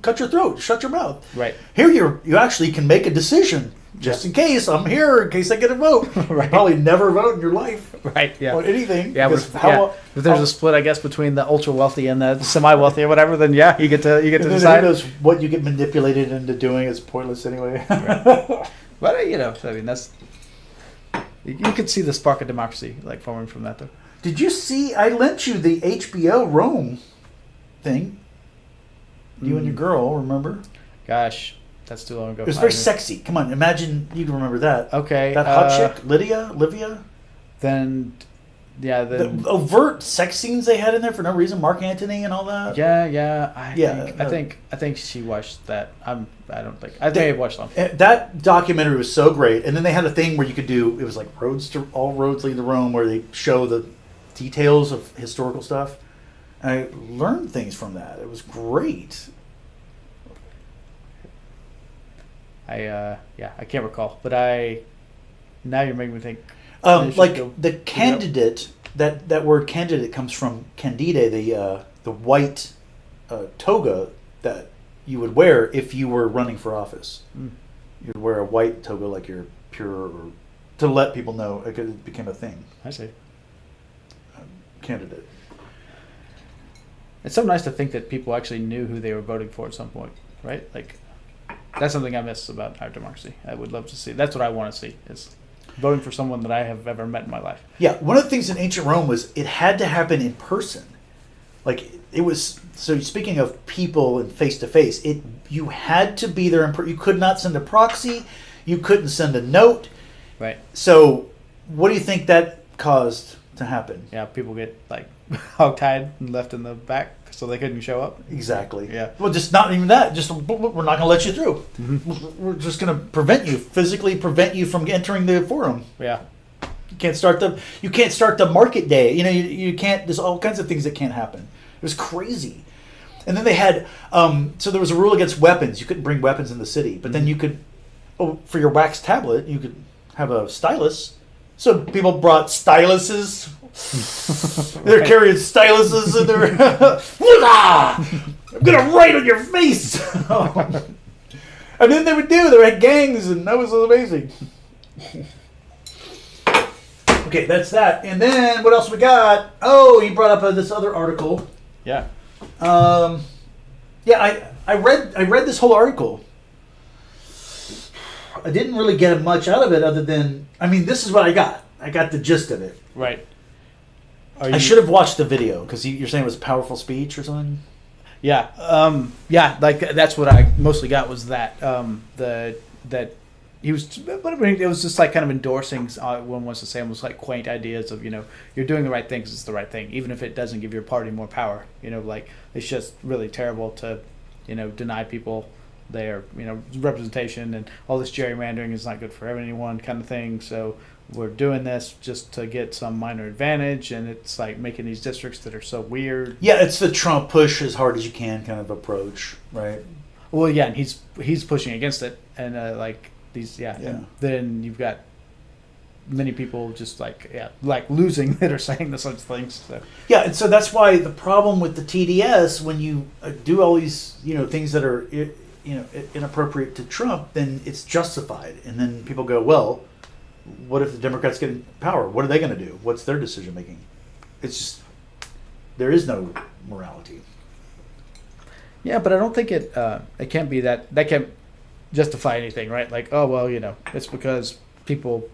cut your throat, shut your mouth. right, Here you actually can make a decision just in case I'm here, in case I get a vote. Right. You probably never vote in your life right, yeah. on anything. Yeah, but because if there's a split, I guess, between the ultra wealthy and the semi wealthy or whatever, then yeah, you get to and then who decide. knows what you get manipulated into doing is pointless anyway. But I mean, that's you could see the spark of democracy like forming from that, though. Did you see? I lent you the HBO Rome thing. You and your girl, remember? Gosh, that's too long ago. It was very sexy. Come on, imagine you can remember that. Okay, That hot chick, Livia. Then, yeah, The then overt sex scenes they had in there for no reason. Mark Antony and all that. yeah. Yeah, I think she watched that. I may have watched them. That documentary was so great, and then they had a thing where you could do. It was like all roads lead to Rome, where they show the details of historical stuff. And I learned things from that. It was great. I can't recall, but now you're making me think. I should Like go the look it up. candidate, that word candidate comes from candide, the white toga that you would wear if you were running for office. Mm. You'd wear a white toga like you're pure, or to let people know it became a thing. I see. Candidate. It's so nice to think that people actually knew who they were voting for at some point, right? Like, that's something I miss about our democracy. I would love to see. That's what I want to see, is voting for someone that I have ever met in my life. Yeah, one of the things in ancient Rome was it had to happen in person. Like it was. So speaking of people and face to face, you had to be there. You could not send a proxy. You couldn't send a note. Right. So what do you think that caused to happen? Yeah, people get, like, hog-tied and left in the back so they couldn't show up. Exactly. Yeah. Well, just not even that. Just we're not going to let you through. Mm-hmm. We're just going to physically prevent you from entering the forum. Yeah. You can't start the market day. You can't. There's all kinds of things that can't happen. It was crazy. And then they had so there was a rule against weapons. You couldn't bring weapons in the city, but then you could, for your wax tablet, you could have a stylus. So people brought styluses. They're carrying styluses and they're I'm gonna write on your face. And then they had gangs, and that was amazing. Okay, that's that. And then what else we got? Oh, you brought up this other article. Yeah. Yeah, I read this whole article. I didn't really get much out of it other than, this is what I got. I got the gist of it. Right. I should have watched the video because you're saying it was a powerful speech or something. Yeah. Yeah. Like that's what I mostly got was that that he was. But it was just like kind of endorsing. One wants to say almost like quaint ideas of you're doing the right thing 'cause it's the right thing, even if it doesn't give your party more power. Like it's just really terrible to deny people their representation, and all this gerrymandering is not good for anyone kind of thing. So we're doing this just to get some minor advantage, and it's like making these districts that are so weird. Yeah, it's the Trump push as hard as you can kind of approach, right? Well, yeah, and he's pushing against it, and like these, Yeah. and then you've got many people just like losing that are saying such things. So. Yeah, and so that's why the problem with the TDS, when you do all these things that are inappropriate to Trump, then it's justified, and then people go, well, what if the Democrats get in power? What are they going to do? What's their decision making? It's just there is no morality. Yeah, but I don't think it can't be that can't justify anything, right? Like, oh well, it's because people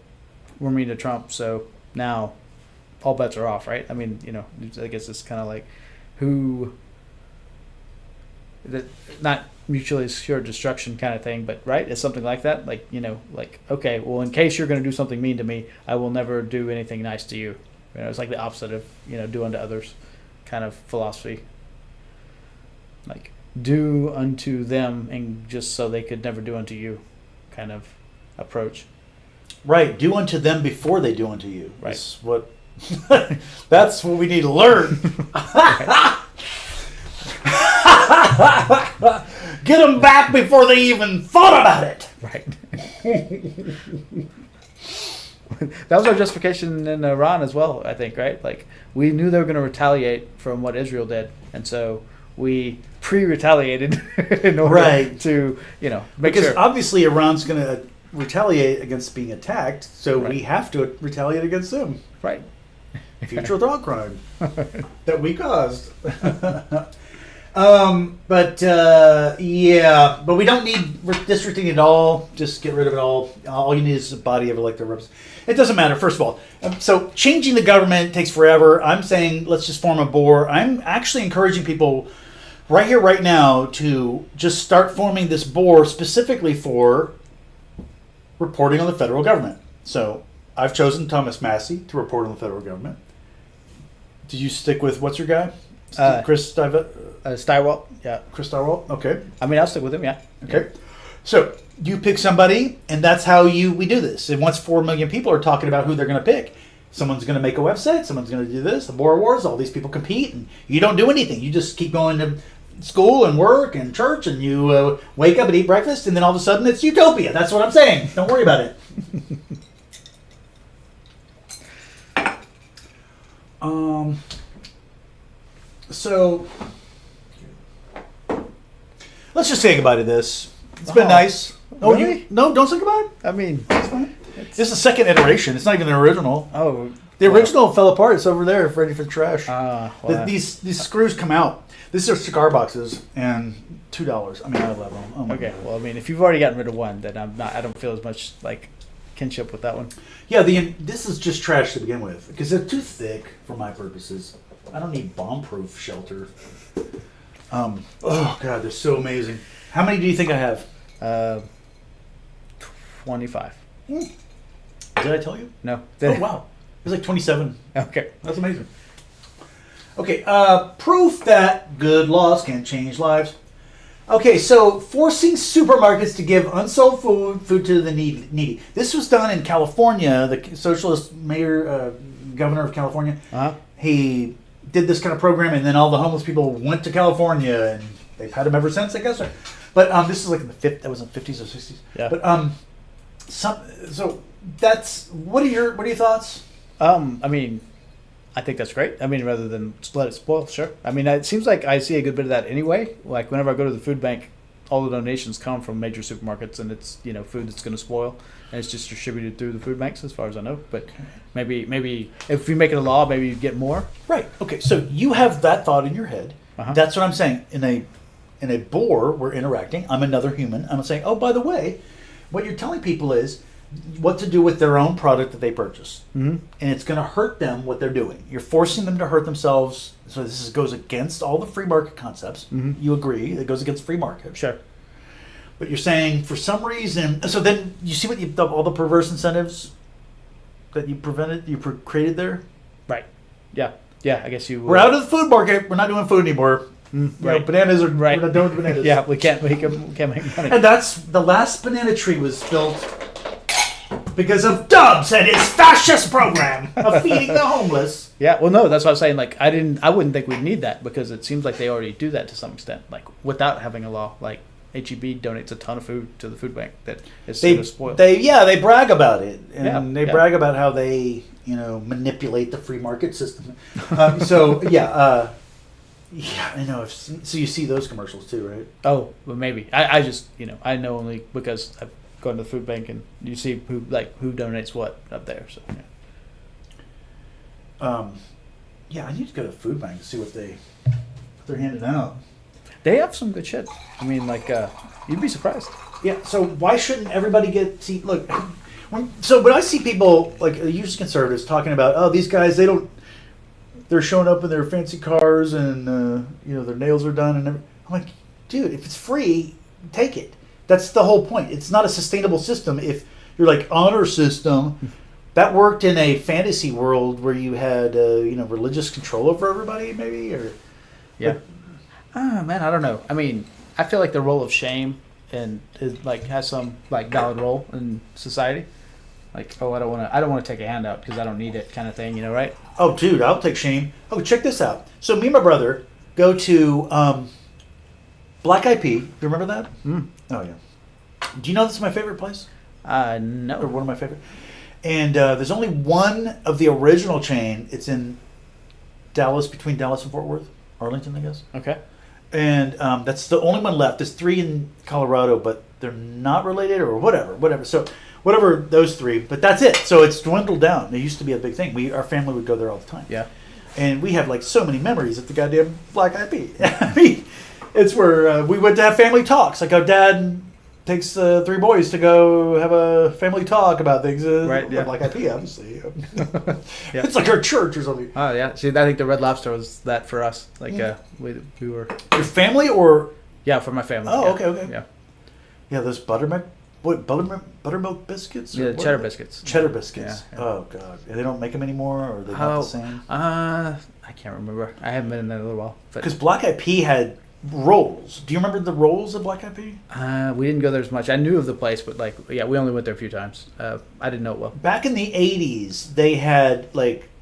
were mean to Trump, so now all bets are off, right? I mean, I guess it's kind of like not mutually assured destruction kind of thing, but right, it's something like that. Like like okay, well, in case you're going to do something mean to me, I will never do anything nice to you. It's like the opposite of do unto others kind of philosophy. Like do unto them, and just so they could never do unto you, kind of approach. Right, do unto them before they do unto you. Right. That's what. That's what we need to learn. Get them back before they even thought about it. Right. That was our justification in Iran as well, I think, right? Like, we knew they were going to retaliate from what Israel did, and so we pre-retaliated in order to, make because sure. Obviously Iran's going to retaliate against being attacked, so Right. we have to retaliate against them. Right. Future thought crime that we caused. But we don't need districting at all. Just get rid of it all. All you need is a body of elected representatives. It doesn't matter, first of all. So changing the government takes forever. I'm saying let's just form a board. I'm actually encouraging people right here, right now, to just start forming this board specifically for reporting on the federal government. So I've chosen Thomas Massey to report on the federal government. Did you stick with, what's your guy? Chris Steiwalt, yeah. Chris Steiwalt? Okay. I mean, I'll stick with him, yeah. Okay. So you pick somebody, and that's how we do this. And once 4 million people are talking about who they're going to pick, someone's going to make a website, someone's going to do this, the Boer Wars, all these people compete, and you don't do anything. You just keep going to school and work and church, and you wake up and eat breakfast, and then all of a sudden it's utopia. That's what I'm saying. Don't worry about it. So let's just say goodbye to this. It's been nice. Oh, really? No, don't say goodbye. I mean, It's fine. This is the second iteration. It's not even an original. oh. The original fell apart. It's over there, ready for trash. Well, These screws come out. These are cigar boxes, and $2. I mean, I love them. Oh my okay, God. well, I mean, if you've already gotten rid of one, then I don't feel as much like kinship with that one. Yeah, this is just trash to begin with because they're too thick for my purposes. I don't need bomb-proof shelter. Oh God, they're so amazing. How many do you think I have? 25. Did I tell you? No. Oh wow, it's like 27. Okay. That's amazing. Okay, proof that good laws can change lives. Okay, so forcing supermarkets to give unsold food to the needy. This was done in California. The socialist mayor, governor of California, he did this kind of program, and then all the homeless people went to California, and they've had them ever since, I guess. But this is like in the that was in the 50s or 60s. Yeah. But so that's what are your thoughts? I mean, I think that's great. I mean, rather than let it spoil, sure. I mean, it seems like I see a good bit of that anyway. Like whenever I go to the food bank, all the donations come from major supermarkets, and it's food that's going to spoil, and it's just distributed through the food banks, as far as I know. But maybe if we make it a law, maybe you get more. Right. Okay. So you have that thought in your head. Uh-huh. That's what I'm saying. In a bore, we're interacting. I'm another human. I'm saying, oh, by the way, what you're telling people is what to do with their own product that they purchase. Mm-hmm. And it's going to hurt them what they're doing. You're forcing them to hurt themselves. So this goes against all the free market concepts. Mm-hmm. You agree. It goes against free market. Sure. But you're saying for some reason, so then you see what all the perverse incentives that you created there? Right. Yeah. Yeah, I guess you We're out of the food market. We're not doing food anymore. Right. Bananas are Right. We're not doing bananas. Yeah, we can't make money. And that's the last banana tree was built because of Dubs and his fascist program of feeding the homeless. Yeah, well, no, that's what I was saying. Like, I wouldn't think we'd need that because it seems like they already do that to some extent, like without having a law. Like, HEB donates a ton of food to the food bank that is They sort of spoiled. they brag about it, and they Yeah. brag about how they manipulate the free market system. Yeah, I know. So you see those commercials too, right? Oh, well, maybe. I just, I know only because I've gone to the food bank and you see who donates what up there. So, yeah. Yeah, I need to go to the food bank to see what they're handing out. They have some good shit. I mean, you'd be surprised. Yeah. So why shouldn't everybody look? When I see people usually conservatives talking about, these guys, they're showing up in their fancy cars and their nails are done and everything. I'm like, dude, if it's free, take it. That's the whole point. It's not a sustainable system if you're like honor system. That worked in a fantasy world where you had religious control over everybody, maybe, or yeah. Man, I don't know. I mean, I feel like the role of shame has some valid role in society. I don't want to take a handout because I don't need it, kind of thing, right? Oh, dude, I'll take shame. Oh, check this out. So me and my brother go to Black Eyed Pea. Do you remember that? Mm. Oh yeah. Do you know this is my favorite place? No. Or one of my favorite. And there's only one of the original chain. It's in Dallas, between Dallas and Fort Worth, Arlington, I guess. Okay. And that's the only one left. There's 3 in Colorado, but they're not related or whatever. So whatever those 3, but that's it. So it's dwindled down. It used to be a big thing. Our family would go there all the time. Yeah. And we have so many memories at the goddamn Black Eyed Pea. I mean, it's where we went to have family talks. Our dad takes 3 boys to go have a family talk about things. Right, yeah. Black Eyed Pea, obviously. Yeah. It's like our church or something. Oh, yeah. See, I think the Red Lobster was that for us. We were... Your family or... Yeah, for my family. Oh, yeah. okay. Yeah. Yeah, those buttermilk biscuits? Yeah, cheddar biscuits. Cheddar biscuits. Yeah. Oh, God. And they don't make them anymore, or are they not the same? I can't remember. I haven't been in there in a little while. Because Black Eyed Pea had rolls. Do you remember the rolls of Black Eyed Pea? We didn't go there as much. I knew of the place, but we only went there a few times. I didn't know it well. Back in the 80s, they had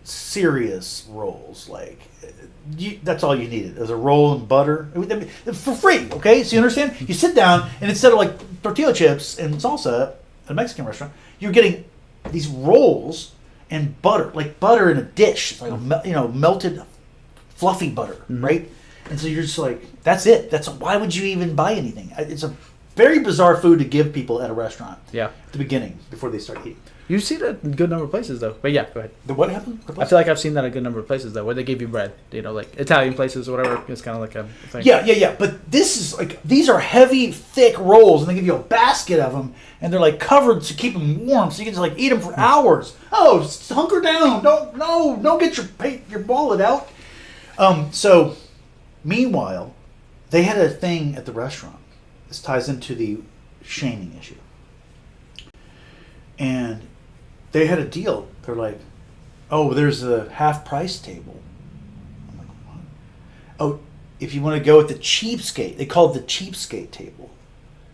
serious rolls. That's all you needed. It was a roll and butter. For free, okay? So you understand? You sit down, and instead of tortilla chips and salsa at a Mexican restaurant, you're getting these rolls and butter, butter in a dish, melted fluffy butter, right? And so you're just that's it. Why would you even buy anything? It's a very bizarre food to give people at a restaurant. Yeah. At the beginning, before they start eating. You see that in a good number of places, though. But yeah, go ahead. The what happened? I feel like I've seen that in a good number of places, though, where they give you bread. Italian places or whatever. It's kind of like a thing. Yeah. But this is these are heavy, thick rolls, and they give you a basket of them, and they're covered to keep them warm, so you can just eat them for hours. Oh, just hunker down! Don't get your wallet out. So, meanwhile, they had a thing at the restaurant. This ties into the shaming issue, and they had a deal. They're like, "Oh, there's a half price table." I'm like, "What?" "Oh, if you want to go with the cheapskate," they call it the cheapskate table.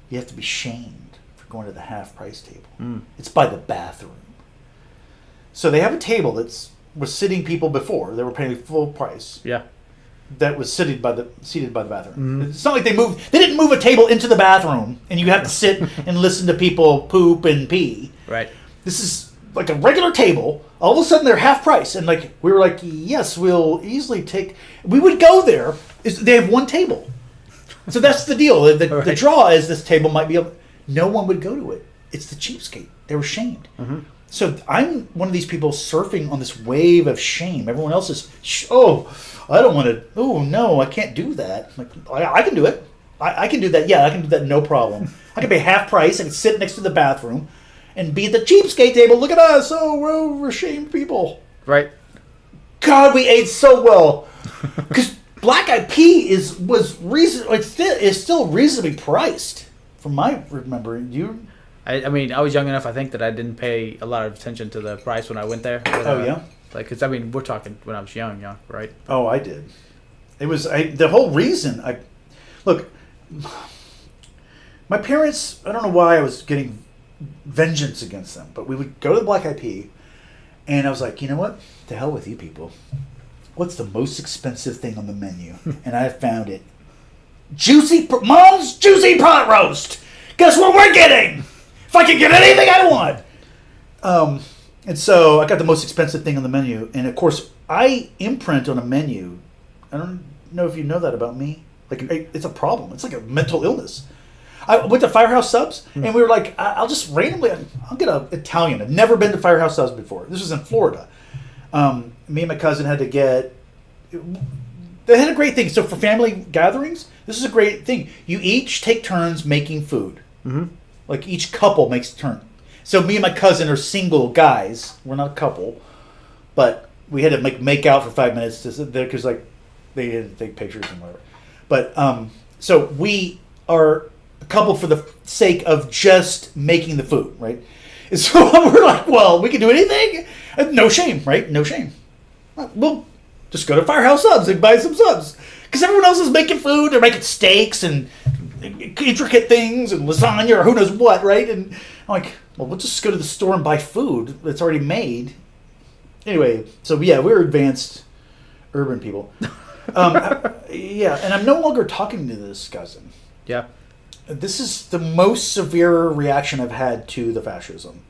You have to be shamed for going to the half price table. Mm. It's by the bathroom. So they have a table was sitting people before. They were paying full price. Yeah. That was seated by the bathroom. Mm-hmm. It's not like they didn't move a table into the bathroom and you have to sit and listen to people poop and pee. Right. This is a regular table. All of a sudden they're half price, and we were yes, we'll easily take. We would go there. They have one table, so that's the deal. The draw is this table might be able. No one would go to it. It's the cheapskate. They were shamed. Mm-hmm. So I'm one of these people surfing on this wave of shame. Everyone else is, I don't want to. Oh no, I can't do that. I can do it. I can do that. Yeah, I can do that. No problem. I can pay half price. I can sit next to the bathroom, and be at the cheapskate table. Look at us. Oh, we're shamed people. Right. God, we ate so well. Because Black Eyed Pea is still reasonably priced, from my remembering. I mean, I was young enough, I think, that I didn't pay a lot of attention to the price when I went there. But, yeah? Because, we're talking when I was young, right? Oh, I did. It was the whole reason. Look, my parents, I don't know why I was getting vengeance against them, but we would go to the Black Eyed Pea, and I was like, you know what? To hell with you people. What's the most expensive thing on the menu? And I found it. Mom's juicy pot roast. Guess what we're getting? If I can get anything I want. And so I got the most expensive thing on the menu. And of course, I imprint on a menu. I don't know if you know that about me. Like, it's a problem. It's like a mental illness. I went to Firehouse Subs, and we were like, I'll just randomly, I'll get an Italian. I've never been to Firehouse Subs before. This was in Florida. Me and my cousin had to get, they had a great thing. So for family gatherings, this is a great thing. You each take turns making food. Mm-hmm. Like each couple makes a turn. So me and my cousin are single guys. We're not a couple, but we had to make out for 5 minutes because like they had to take pictures and whatever. But so we are a couple for the sake of just making the food, right? And so we're like, well, we can do anything. No shame, right? No shame. We'll just go to Firehouse Subs and buy some subs. Because everyone else is making food. They're making steaks and intricate things and lasagna or who knows what, right? And I'm like, well, we'll just go to the store and buy food that's already made. Anyway, so yeah, we're advanced urban people. Yeah, and I'm no longer talking to this cousin. Yeah. This is the most severe reaction I've had to the fascism.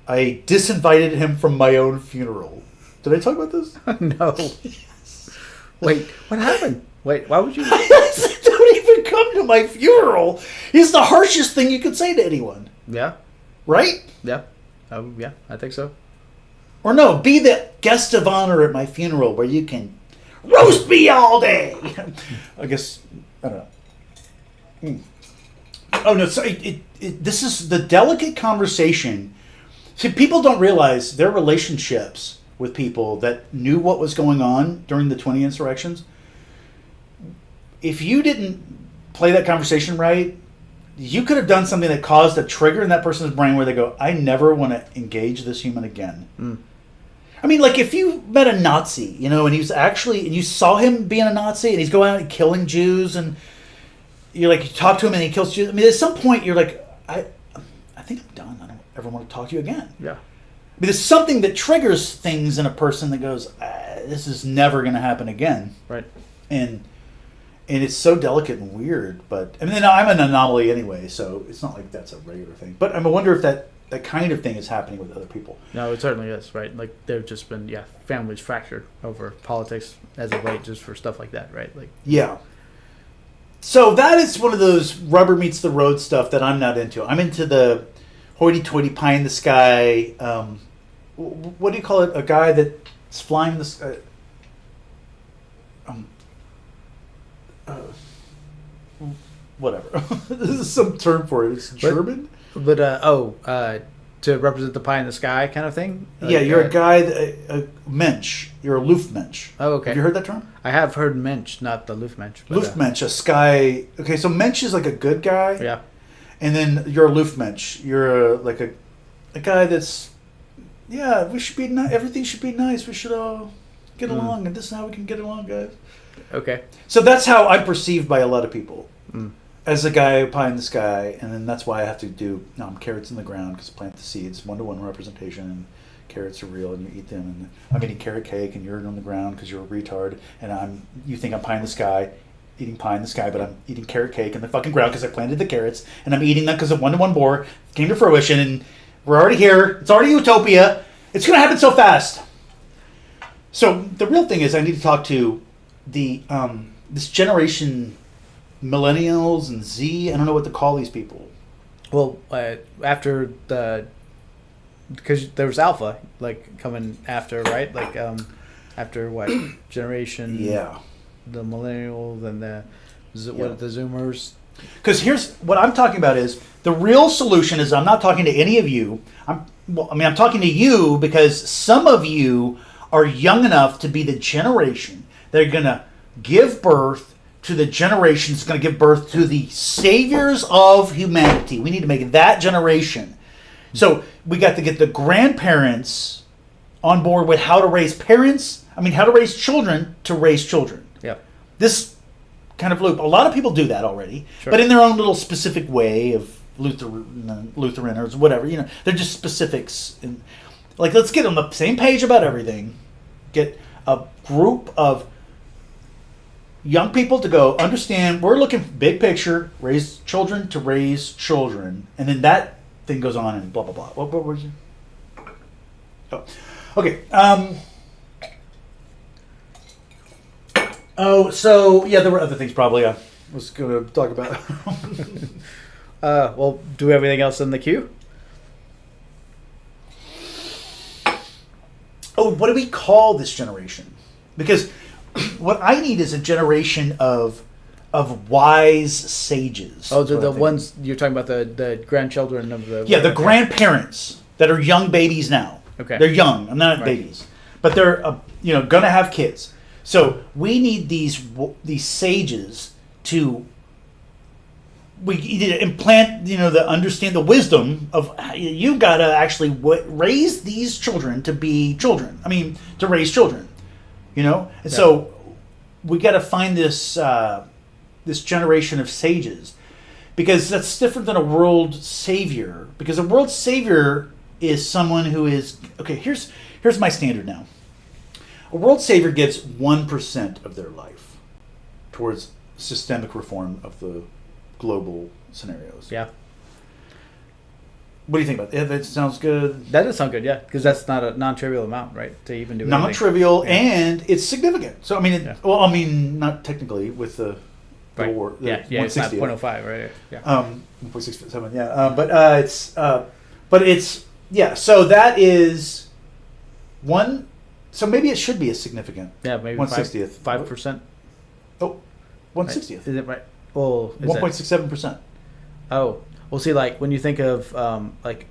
I disinvited him from my own funeral. Did I talk about this? No. Wait, what happened? Wait, why would you? I said, don't even come to my funeral. He's the harshest thing you could say to anyone. Yeah. Right? Yeah. Yeah, I think so. Or no, be the guest of honor at my funeral where you can roast me all day. I guess, I don't know. Oh, no, so this is the delicate conversation. See, people don't realize their relationships with people that knew what was going on during the 20 insurrections. If you didn't play that conversation right, you could have done something that caused a trigger in that person's brain where they go, I never want to engage this human again. Mm. I mean, like if you met a Nazi, you know, and he was actually, and you saw him being a Nazi and he's going out and killing Jews and you're like, you talk to him and he kills Jews. I mean, at some point you're like, I think I'm done. I don't ever want to talk to you again. Yeah. I mean, there's something that triggers things in a person that goes, this is never going to happen again. Right. And it's so delicate and weird, but I mean, I'm an anomaly anyway, so it's not like that's a regular thing. But I wonder if that kind of thing is happening with other people. No, it certainly is, right? Like they've just been, families fractured over politics as of late, just for stuff like that, right? Like, yeah. So that is one of those rubber meets the road stuff that I'm not into. I'm into the hoity-toity pie in the sky. What do you call it? A guy that's flying in the sky. Whatever. This is some term for it. It's German. But to represent the pie in the sky kind of thing. Like, yeah, you're a guy, a Mensch. You're a Luftmensch. Oh, okay. Have you heard that term? I have heard Mensch, not the Luftmensch. Luftmensch, a sky. Okay, so Mensch is like a good guy. Yeah. And then you're a Luftmensch. You're a guy that's, we should be nice. Everything should be nice. We should all get along, and this is how we can get along, guys. Okay. So that's how I'm perceived by a lot of people. As a guy pie in the sky, and then that's why I have to do carrots in the ground because plant the seeds, 1-to-1 representation, and carrots are real, and you eat them. And I'm eating carrot cake, and you're on the ground because you're a retard, and you think I'm pie in the sky, eating pie in the sky, but I'm eating carrot cake in the fucking ground because I planted the carrots, and I'm eating them because a 1-to-1 boar came to fruition, and we're already here. It's already utopia. It's gonna happen so fast. So the real thing is, I need to talk to the this generation. Millennials and Z, I don't know what to call these people. Well, after because there was Alpha, like, coming after, right? Like, after what? Generation... Yeah. The Millennials and the Zoomers. Because here's what I'm talking about is, the real solution is, I'm not talking to any of you. I'm talking to you because some of you are young enough to be the generation that are going to give birth to the generation that's going to give birth to the saviors of humanity. We need to make that generation. So we got to get the grandparents on board with how to raise children to raise children. Yeah. This kind of loop. A lot of people do that already, sure. But in their own little specific way of Lutheran or whatever. You know, they're just specifics. Like, let's get on the same page about everything. Get a group of young people to go understand. We're looking big picture, raise children to raise children, and then that thing goes on and blah blah blah. What was it? Oh, okay. Oh, so yeah, there were other things probably I was going to talk about. Well, do we have anything else in the queue? Oh, what do we call this generation? Because what I need is a generation of wise sages. Oh, is what the I think. ones you're talking about, the grandchildren of the... Yeah, the grandparents that are young babies now. Okay. They're young. I'm not Right. babies, but they're going to have kids. So we need these sages to implant, the understand the wisdom of you got to actually raise these children to be children. I mean, to raise children, and so we got to find this this generation of sages, because that's different than a world savior. Because a world savior is someone who is okay. Here's my standard now. A world savior gives 1% of their life towards systemic reform of the global scenarios. Yeah. What do you think about that? That sounds good. That does sound good, yeah. Because that's not a non-trivial amount, right? To even do anything. Non-trivial, Yeah. and it's significant. So, I mean, Yeah. well, I mean, not technically with the Right. war. The Yeah, it's not 160th. 0.05, right? Yeah. 1.67, yeah. But it's, yeah, so that is one, so maybe it should be a significant. Yeah, maybe 1/60th. 5%. Oh, 1/60th. Is it right? Well, is 1.67%. Oh, well, see, like when you think of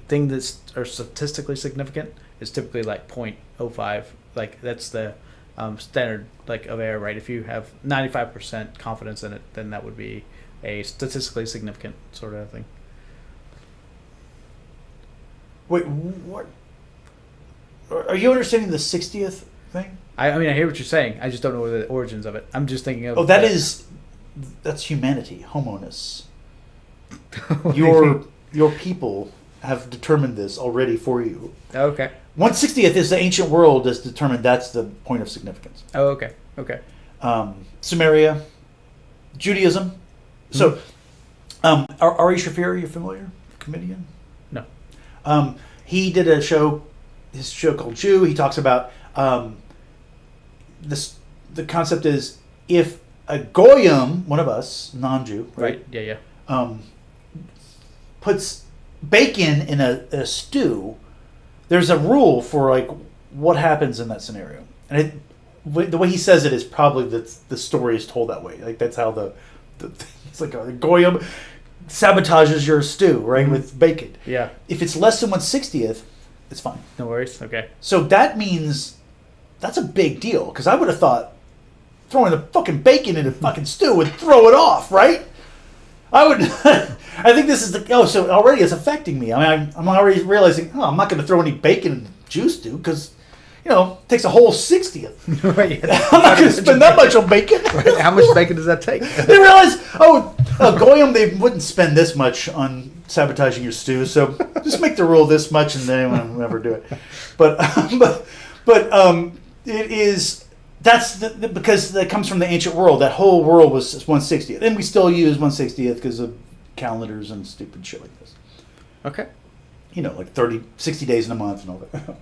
things that are statistically significant, it's typically like 0.05. Like that's the standard of error, right? If you have 95% confidence in it, then that would be a statistically significant sort of thing. Wait, what? Are you understanding the 60th thing? I mean, I hear what you're saying. I just don't know the origins of it. I'm just thinking of. Oh, that's humanity, homoness. Your people have determined this already for you. Okay. 1/60th is the ancient world has determined that's the point of significance. Oh, okay. Okay. Samaria, Judaism. So, Ari Shafir, are you familiar? Comedian? No. He did his show called Jew. He talks about this. The concept is if a goyim, one of us, non-Jew, Right. Yeah. puts bacon in a stew, there's a rule for what happens in that scenario. And the way he says it is probably the story is told that way. Like that's how the it's like a goyim sabotages your stew, right, with bacon. Yeah. If it's less than 1/60th, it's fine. No worries. Okay. So that means that's a big deal, because I would have thought throwing the fucking bacon in a fucking stew would throw it off, right? I would. I think this is so already it's affecting me. I mean, I'm already realizing, I'm not going to throw any bacon in the juice stew because, it takes a whole 60th. Right. I'm not going to spend that much on bacon. Right. How much bacon does that take? They realize, goyim, they wouldn't spend this much on sabotaging your stew, so just make the rule this much and then anyone will never do it. But it is. That's because that comes from the ancient world. That whole world was 1/60th, and we still use 1/60th because of calendars and stupid shit like this. Okay. Like 60 days in a month and all that.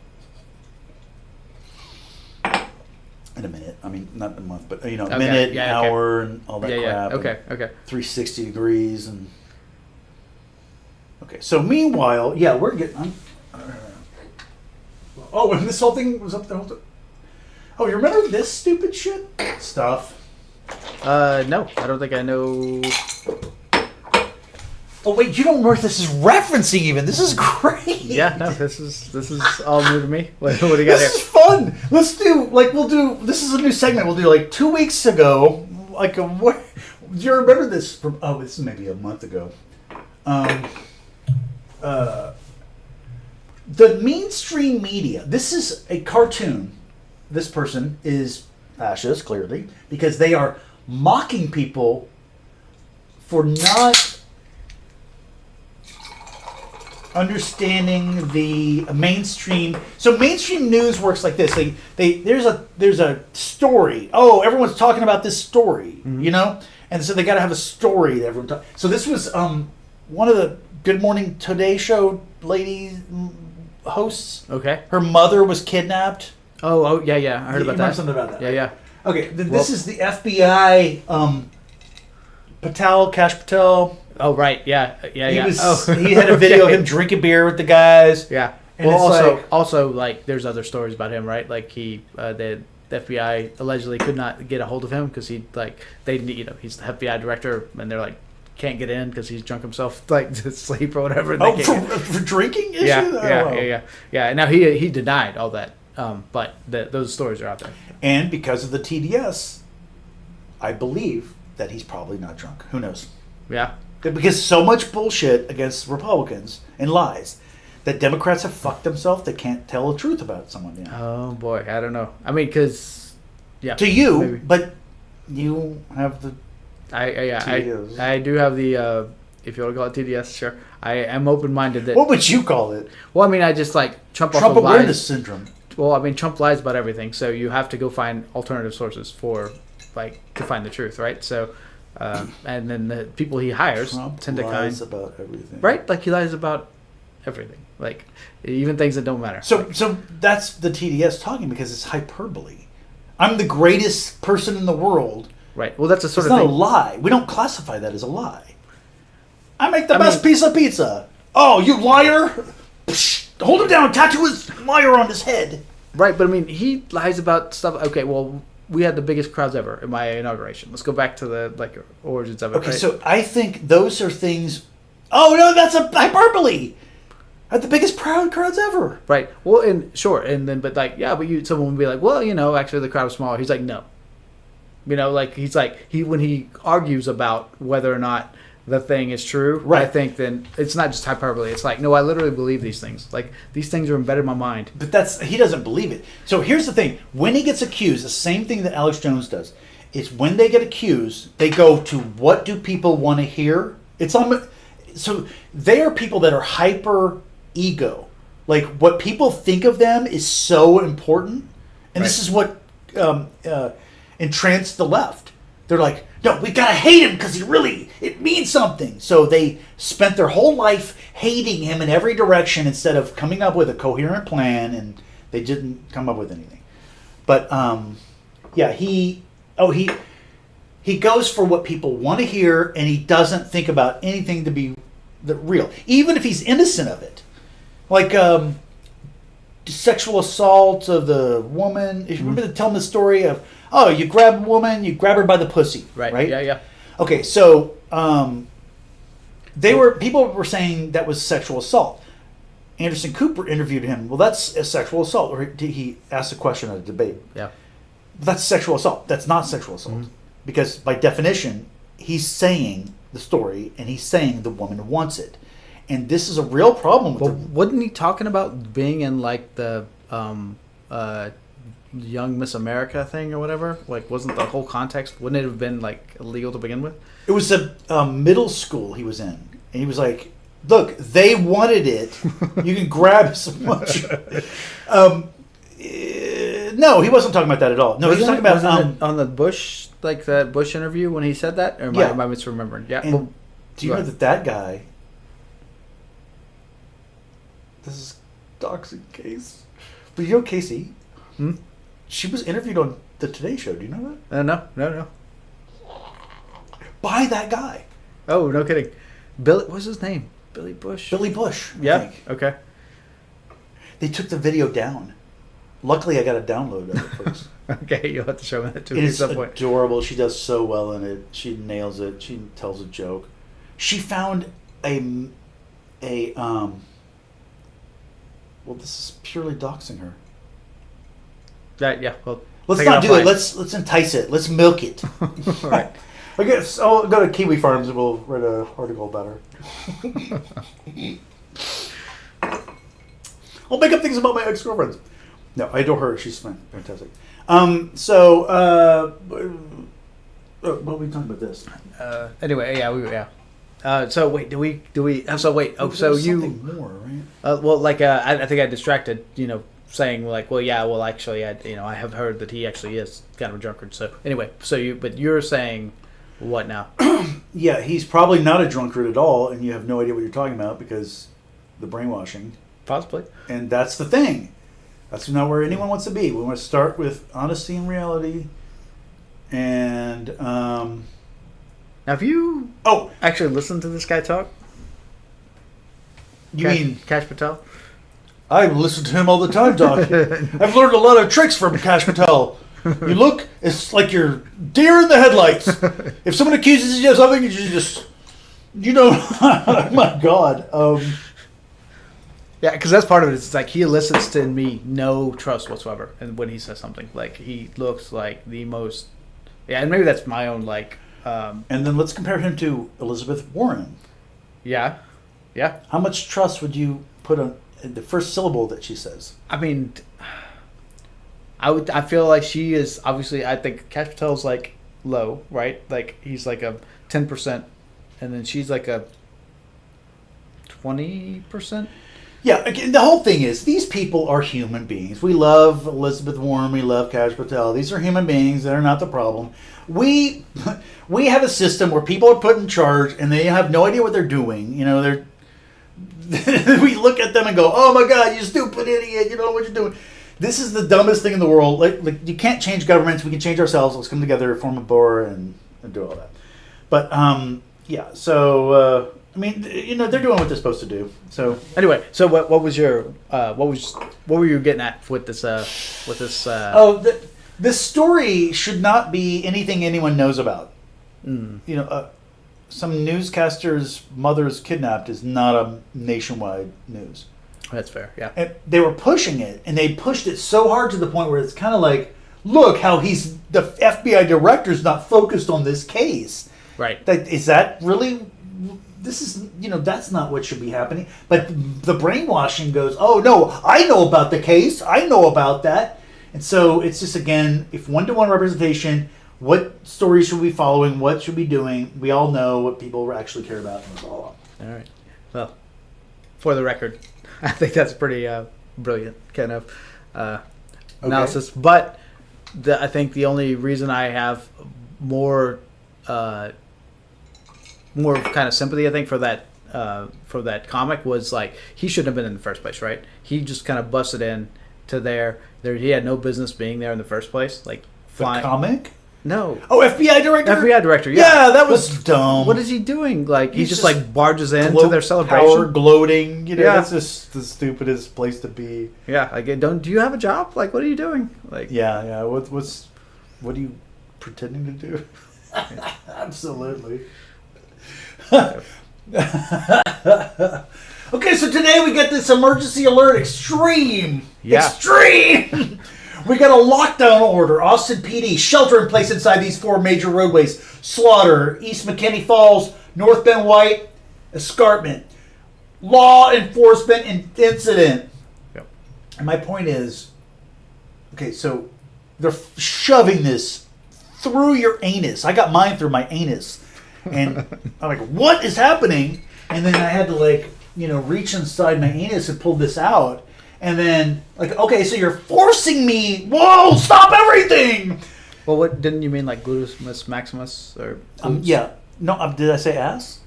In a minute, I mean not in a month, but Okay. minute, Yeah, okay. hour, and all that crap. Okay. and Okay. 360 degrees and. Okay, so meanwhile, yeah, we're getting. Oh, and this whole thing was up there. Oh, you remember this stupid shit stuff? No, I don't think I know. Oh wait, you don't know what this is referencing even. This is great. Yeah, no, this is all new to me. What do you got This is fun. Let's do this is a new segment. We'll do 2 weeks ago. What? Do you remember this from? Oh, this is maybe a month ago. The mainstream media. This is a cartoon. This person is fascist, clearly, because they are mocking people for not. understanding the mainstream. So mainstream news works like this. There's a story. Oh, everyone's talking about this story, you know, and so they got to have a story that everyone talks. So this was one of the Good Morning Today show lady hosts. Okay. Her mother was kidnapped. Oh, yeah. I heard about that. Something about that. Yeah. Okay, this is the FBI. Cash Patel. Oh, right. Yeah. He had a video of him drinking beer with the guys. Yeah. And well, it's also, like, there's other stories about him, right? Like, the FBI allegedly could not get a hold of him because he's the FBI director, and they're like, can't get in because he's drunk himself, like, to sleep or whatever. Oh, for drinking issues? Yeah. Now he denied all that, but those stories are out there. And because of the TDS, I believe that he's probably not drunk. Who knows? Yeah. Because so much bullshit against Republicans and lies that Democrats have fucked themselves. They can't tell the truth about someone. You know? Oh boy, I don't know. I mean, because to you, maybe. But you have the. I do have the. If you want to call it TDS, sure. I am open-minded. That. What would you call it? Well, I mean, I just like Trump awareness lies. syndrome. Well, I mean, Trump lies about everything, so you have to go find alternative sources to find the truth, right? So. And then the people he hires Trump tend to lies about everything. Right? Like he lies about everything. Like even things that don't matter. So that's the TDS talking because it's hyperbole. I'm the greatest person in the world. Right. Well, that's a sort it's of not thing. a lie. We don't classify that as a lie. I make the best piece of pizza. Oh, you liar! Psh, hold him down. Tattoo his liar on his head. Right, but I mean, he lies about stuff. Okay, well, we had the biggest crowds ever in my inauguration. Let's go back to the origins of it. Okay, right? so I think those are things. Oh no, that's a hyperbole. Had the biggest crowds ever. Right. Well, and sure, and then but someone would be like, well, actually the crowd was smaller. He's like, no. When he argues about whether or not the thing is true, right. I think then it's not just hyperbole. It's like, no, I literally believe these things. Like these things are embedded in my mind. But he doesn't believe it. So here's the thing: when he gets accused, the same thing that Alex Jones does is when they get accused, they go to what do people want to hear? So they are people that are hyper ego. Like what people think of them is so important, and This is what entranced the left. They're like, no, we gotta hate him because it means something. So they spent their whole life hating him in every direction instead of coming up with a coherent plan, and they didn't come up with anything. But he goes for what people want to hear, and he doesn't think about anything to be real, even if he's innocent of it. Like sexual assault of the woman. If you remember telling the story of, oh, you grab a woman, you grab her by the pussy. Right? Yeah. Okay, so people were saying that was sexual assault. Anderson Cooper interviewed him. Well, that's a sexual assault. Or he asked a question at a debate. Yeah. That's sexual assault. That's not sexual assault. Because by definition, he's saying the story and he's saying the woman wants it. And this is a real problem with wasn't he talking about being in like the Young Miss America thing or whatever? Like, wasn't the whole context, wouldn't it have been like illegal to begin with? It was a middle school he was in. And he was like, look, they wanted it. You can grab as much. No, he wasn't talking about that at all. No, he was talking about on the Bush, like that Bush interview when he said that? Or am I misremembering? Yeah. And do you know that guy? This is doxing case. But you know Casey? She was interviewed on the Today Show. Do you know that? No. By that guy. Oh, no kidding. Billy, what's his name? Billy Bush? Billy Bush. Yeah. I think. Okay. They took the video down. Luckily, I got a download of it first. Okay, you'll have to show me that too. It is adorable. She does so well in it. She nails it. She tells a joke. She found well, this is purely doxing her. Yeah. Well, let's not do it. Let's entice it. Let's milk it. All right. I guess I'll go to Kiwi Farms and we'll write an article about her. I'll make up things about my ex-girlfriends. No, I adore her. She's fantastic. What were we talking about this? Anyway, yeah. So wait, do we? So wait. Oh, so There's you? something more, right? Well, like I think I distracted. Saying like, well, yeah, well, actually, I have heard that he actually is kind of a drunkard. So anyway, but you're saying what now? Yeah, he's probably not a drunkard at all, and you have no idea what you're talking about because the brainwashing. Possibly. And that's the thing. That's not where anyone wants to be. We want to start with honesty and reality. And Now, have you actually listened to this guy talk? You mean Kash Patel? I listen to him all the time, Doc. I've learned a lot of tricks from Kash Patel. You look, it's like you're deer in the headlights. If someone accuses you of something, you just, my God. Yeah, because that's part of it. It's like he elicits in me no trust whatsoever, and when he says something, like he looks like the most. Yeah, and maybe that's my own like. And then let's compare him to Elizabeth Warren. Yeah. How much trust would you put on the first syllable that she says? I mean, I feel like she is obviously. I think Kash Patel's like low, right? Like he's like a 10%, and then she's like a 20%. Yeah, again, the whole thing is these people are human beings. We love Elizabeth Warren. We love Kash Patel. These are human beings. They're not the problem. We have a system where people are put in charge and they have no idea what they're doing. We look at them and go, "Oh my God, you stupid idiot! You don't know what you're doing." This is the dumbest thing in the world. Like you can't change governments. We can change ourselves. Let's come together, form a board, and do all that. But yeah. So I mean, they're doing what they're supposed to do. So anyway, so what was your what were you getting at with this this story should not be anything anyone knows about. Some newscaster's mother's kidnapped is not a nationwide news. That's fair. Yeah. And they were pushing it, and they pushed it so hard to the point where it's kind of like, look how the FBI director's not focused on this case. Right. Is that really? This is, that's not what should be happening. But the brainwashing goes, oh, no, I know about the case. I know about that. And so it's just, again, if one-to-one representation, what stories should we be following? What should we be doing? We all know what people actually care about. And all right. Well, for the record, I think that's pretty brilliant kind of analysis. But I think the only reason I have more kind of sympathy, I think, for that comic was like he shouldn't have been in the first place, right? He just kind of busted in to there. He had no business being there in the first place. Like flying. The comic? No. Oh, FBI director? FBI director, yeah. Yeah, that was dumb. What is he doing? Like he just like barges into their celebration. Power gloating. That's just the stupidest place to be. Yeah, like do you have a job? Like what are you doing? Like yeah. What are you pretending to do? Absolutely. Okay, so today we get this emergency alert extreme. Yeah. Extreme! We got a lockdown order. Austin PD, shelter in place inside these 4 major roadways. Slaughter, East McKinney Falls, North Bend White, Escarpment. Law enforcement incident. Yep. And my point is, okay, so they're shoving this through your anus. I got mine through my anus. And I'm like, what is happening? And then I had to reach inside my anus and pull this out. And then, okay, so you're forcing me. Whoa, stop everything. Well, what didn't you mean, like gluteus maximus or? Yeah. No, did I say ass?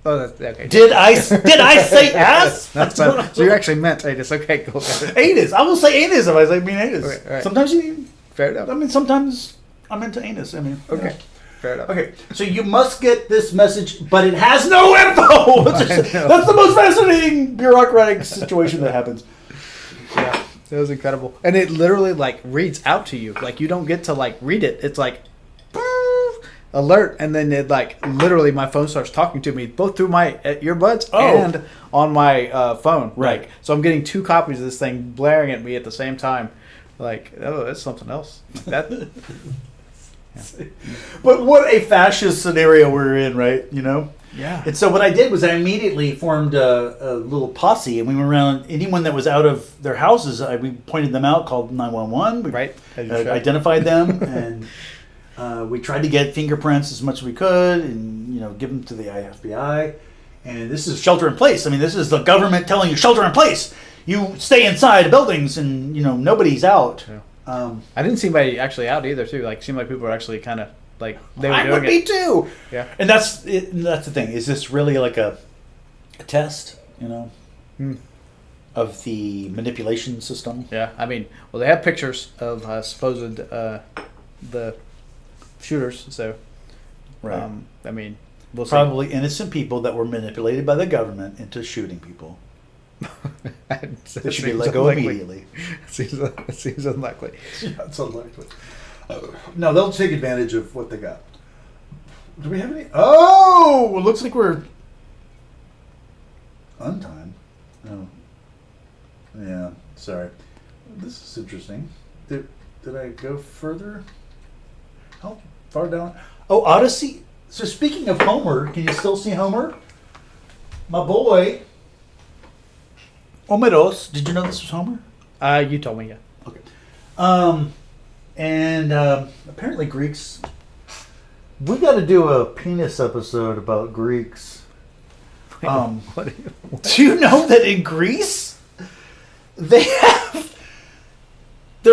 Oh, that's okay. Did I say ass? That's so you actually meant anus. Okay, cool. Anus. I will say anus if I say mean anus. Okay, right. Sometimes you. Fair enough. I mean, sometimes I'm into anus. I mean, okay. Fair enough. Okay, so you must get this message, but it has no info. That's the most fascinating bureaucratic situation that happens. Yeah, it was incredible, and it literally reads out to you. Like you don't get to read it. It's like alert, and then it literally my phone starts talking to me both through my earbuds and on my phone. Right. So I'm getting 2 copies of this thing blaring at me at the same time. That's something else. That. Yeah. But what a fascist scenario we're in, right? Yeah. And so what I did was I immediately formed a little posse, and we went around anyone that was out of their houses. We pointed them out, called 911. We right. identified them, and We tried to get fingerprints as much as we could, and give them to the FBI. And this is shelter in place. I mean, this is the government telling you shelter in place. You stay inside buildings, and nobody's out. Yeah. I didn't see anybody actually out either, too. Like, seemed like people were actually kind of like they were I doing would be too. Yeah. And that's the thing. Is this really like a test? Of the manipulation system? Yeah. I mean, well, they have pictures of supposed the shooters, so Right. I mean, we'll see. Probably innocent people that were manipulated by the government into shooting people. They should be let go immediately. It seems unlikely. Yeah, it's unlikely. No, they'll take advantage of what they got. Do we have any? Oh, it looks like we're on time. Oh, yeah. Sorry. This is interesting. Did I go further? How far down? Oh, Odyssey. So speaking of Homer, can you still see Homer? My boy. Homeros. Did you know this was Homer? You told me, yeah. Okay. And apparently Greeks. We got to do a penis episode about Greeks. What? Do you know that in Greece they're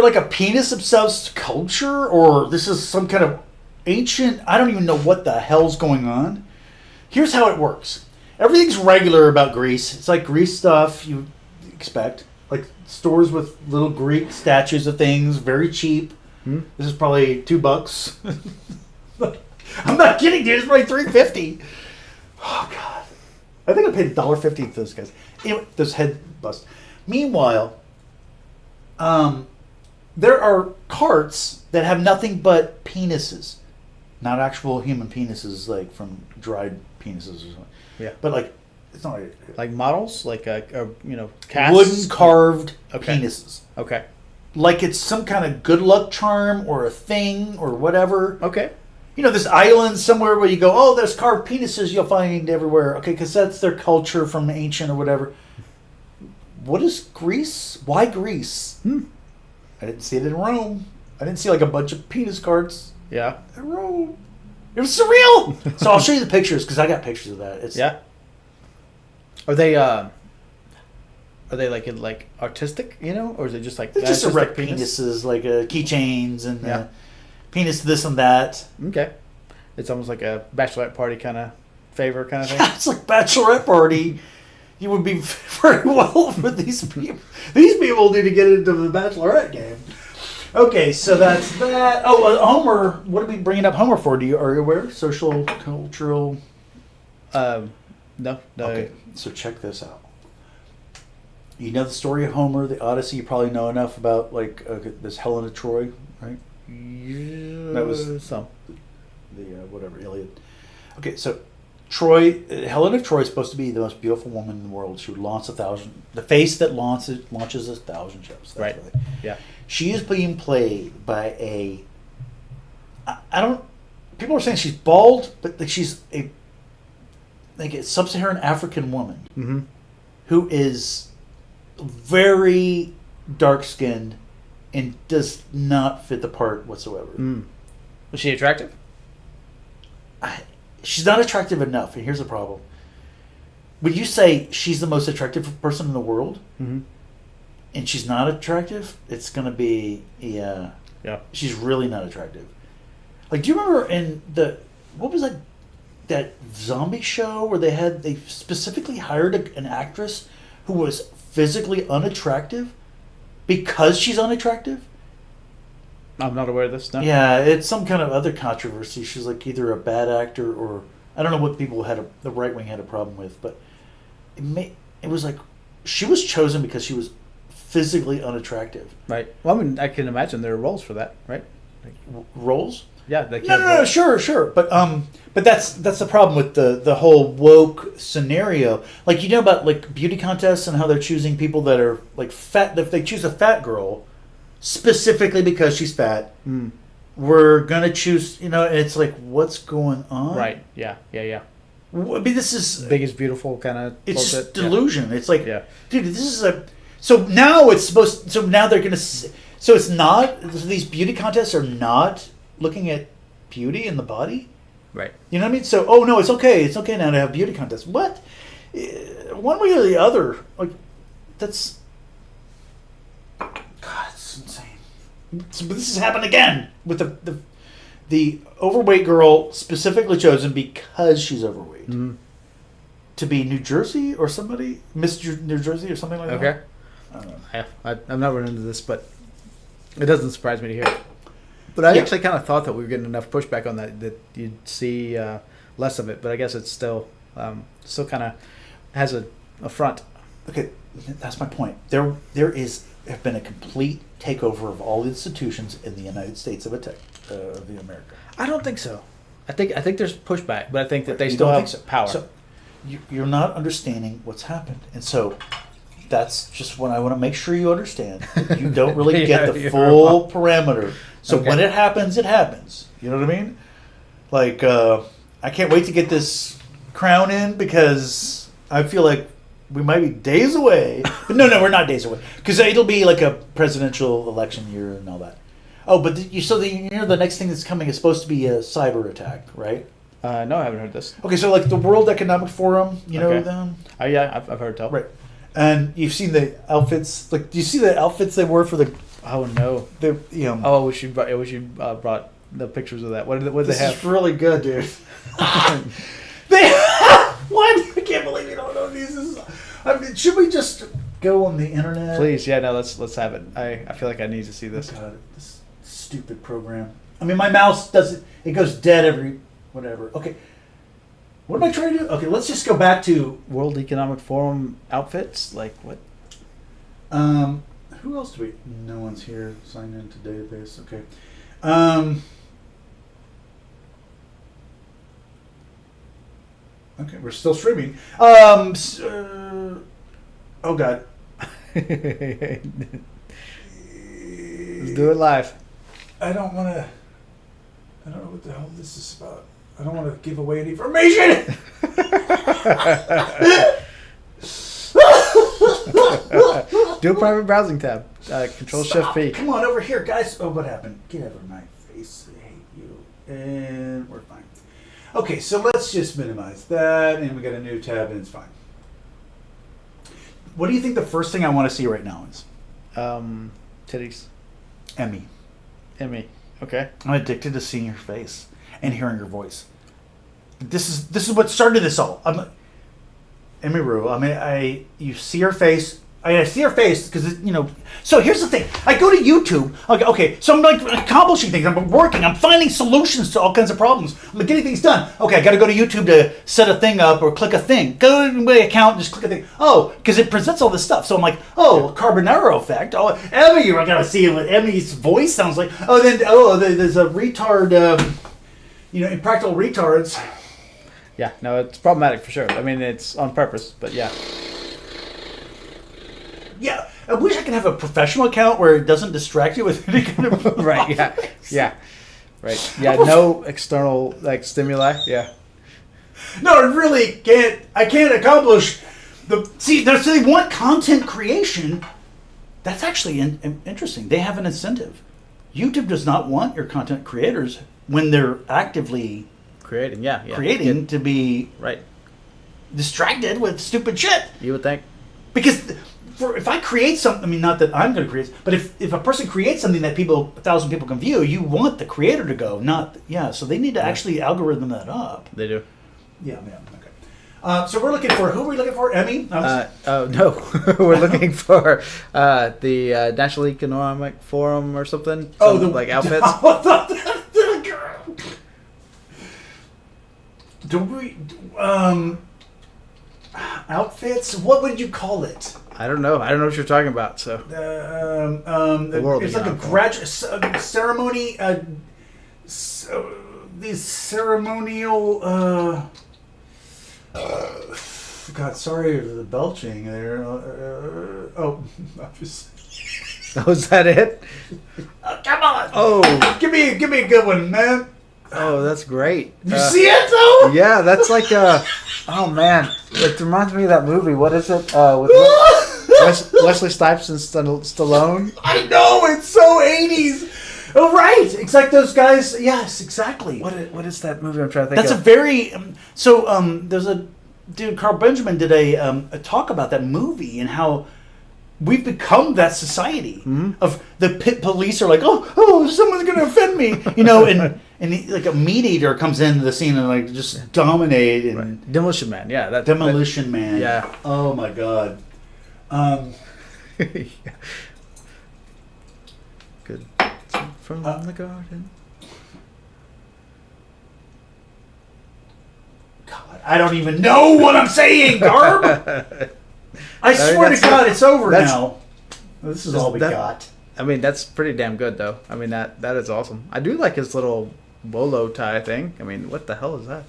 like a penis obsessed culture, or this is some kind of ancient? I don't even know what the hell's going on. Here's how it works. Everything's regular about Greece. It's like Greece stuff you expect, like stores with little Greek statues of things, very cheap. This is probably $2. I'm not kidding, dude. It's probably $3.50. Oh God, I think I paid $1.50 for those guys. Anyway, those head busts. Meanwhile, there are carts that have nothing but penises, not actual human penises, like from dried penises or something. Yeah, but like it's not like models, like casts? Wooden carved penises. Okay. Like it's some kind of good luck charm or a thing or whatever. Okay. This island somewhere where you go, oh, there's carved penises you'll find everywhere. Okay, because that's their culture from ancient or whatever. What is Greece? Why Greece? I didn't see it in Rome. I didn't see like a bunch of penis carts. Yeah. In Rome. It was surreal. So I'll show you the pictures because I got pictures of that. It's yeah. Are they like artistic, or is it just like They're just erect penis? penises, like keychains and penis this and that. Okay. It's almost like a bachelorette party kind of favor kind of thing. Yeah, it's like bachelorette party. You would be very well for these people. These people need to get into the bachelorette game. Okay, so that's that. Oh, Homer. What are we bringing up Homer for? Are you aware? Social, cultural. No. Okay, so check this out. You know the story of Homer, the Odyssey. You probably know enough about this Helen of Troy, right? Yeah, that was some. The whatever Iliad. Okay, so Troy, Helen of Troy is supposed to be the most beautiful woman in the world. She would launch the face that launches 1,000 ships. That's right. Yeah. She is being played by I don't. People are saying she's bald, but she's a sub-Saharan African woman who is very dark-skinned and does not fit the part whatsoever. Was she attractive? She's not attractive enough, and here's the problem. Would you say she's the most attractive person in the world, and she's not attractive? It's going to be, yeah. She's really not attractive. Like, do you remember in what was that zombie show where they specifically hired an actress who was physically unattractive because she's unattractive? I'm not aware of this. No. Yeah, it's some kind of other controversy. She's like either a bad actor or I don't know what people the right wing had a problem with, but it was like she was chosen because she was physically unattractive. Right. Well, I mean, I can imagine there are roles for that, right? Roles? Yeah. No, sure, but that's the problem with the whole woke scenario. Like about like beauty contests and how they're choosing people that are like fat. If they choose a fat girl specifically because she's fat, we're gonna choose. And it's like, what's going on? Right. Yeah. I mean, this is big is beautiful kind of. It's bullshit. delusion. Yeah. It's like, dude, this is a. So now it's supposed. So now they're gonna. So it's not. These beauty contests are not looking at beauty in the body. Right. You know what I mean? So, oh no, it's okay. It's okay now to have beauty contests. What? One way or the other, like that's. God, it's insane. So, but this has happened again with the overweight girl specifically chosen because she's overweight to be New Jersey or somebody, New Jersey or something like that. Okay. I don't know. Yeah, I'm not running into this, but it doesn't surprise me to hear it. But I actually kind of thought that we were getting enough pushback on that you'd see less of it. But I guess it's still kind of has a front. Okay, that's my point. There have been a complete takeover of all the institutions in the United States of America. I don't think so. I think there's pushback, but I think that they You still don't have think so? power. So you're not understanding what's happened, and so that's just what I want to make sure you understand. You don't really get the full parameter. So when it happens, it happens. You know what I mean? Like I can't wait to get this crown in because I feel like we might be days away. But no, we're not days away because it'll be like a presidential election year and all that. Oh, but the next thing that's coming is supposed to be a cyber attack, right? No, I haven't heard this. Okay, so like the World Economic Forum, you know them? Oh yeah, I've heard tell. Right. And you've seen the outfits. Like, do you see the outfits they wore for the? Oh no. Oh, I wish you brought the pictures of that. What did they have? This is really good, dude. They what? I can't believe you don't know these. I mean, should we just go on the internet? Please, yeah, no, let's have it. I feel like I need to see this. God, this stupid program. I mean, my mouse doesn't. It goes dead every whatever. Okay. What am I trying to do? Okay, let's just go back to World Economic Forum outfits. Like what? Who else do we? No one's here. Signed into database. Okay. Okay, we're still streaming. Oh God. Let's do it live. I don't know what the hell this is about. I don't want to give away any information. Do a private browsing tab. Control Shift P. Come on over here, guys. Oh, what happened? Get out of my face. I hate you. And we're fine. Okay, so let's just minimize that, and we got a new tab, and it's fine. What do you think the first thing I want to see right now is? Titties. Emmy. Okay. I'm addicted to seeing your face and hearing your voice. This is what started this all. Emmy Rue. You see her face. I see her face because So here's the thing. I go to YouTube. Okay. So I'm like accomplishing things. I'm working. I'm finding solutions to all kinds of problems. I'm getting things done. Okay. I got to go to YouTube to set a thing up or click a thing. Go to my account and just click a thing. Oh, because it presents all this stuff. So I'm like, Carbonaro effect. Oh, Emmy. I got to see what Emmy's voice sounds like. There's a retard. Impractical retards. Yeah. No, it's problematic for sure. I mean, it's on purpose, but yeah. Yeah, I wish I could have a professional account where it doesn't distract you with any kind of right. Yeah, right. Yeah, no external stimuli. Yeah. No, I really can't. I can't accomplish they want content creation. That's actually interesting. They have an incentive. YouTube does not want your content creators when they're actively creating to be distracted with stupid shit. You would think. Because if I create something, not that I'm going to create, but if a person creates something that 1,000 people can view, you want the creator to go, so they need to actually algorithm that up. They do. Yeah, okay. So who are we looking for? Emmy? No. We're looking for the National Economic Forum or something. Outfits. Outfits? What would you call it? I don't know. I don't know what you're talking about. So it's like a graduate ceremony. These ceremonial. God, sorry for the belching there. Oh, is that it? Come on! Oh, give me a good one, man. Oh, that's great. You see it though? Yeah, that's like oh man, it reminds me of that movie. What is it? With Wesley Snipes and Stallone. I know, it's so 80s. Oh, right. It's like those guys. Yes, exactly. What is that movie I'm trying to think That's of? a very there's a dude, Carl Benjamin did a talk about that movie and how we've become that society of the pit police are like, oh, someone's gonna offend me, like a meat eater comes into the scene and like just dominate and Right. Demolition Man, yeah, Demolition Man. Yeah. Oh my God. Good. From the garden. God, I don't even know what I'm saying, Garb. I swear to God, it's over now. This is all we got. I mean, that's pretty damn good, though. I mean, that is awesome. I do like his little bolo tie thing. I mean, what the hell is that?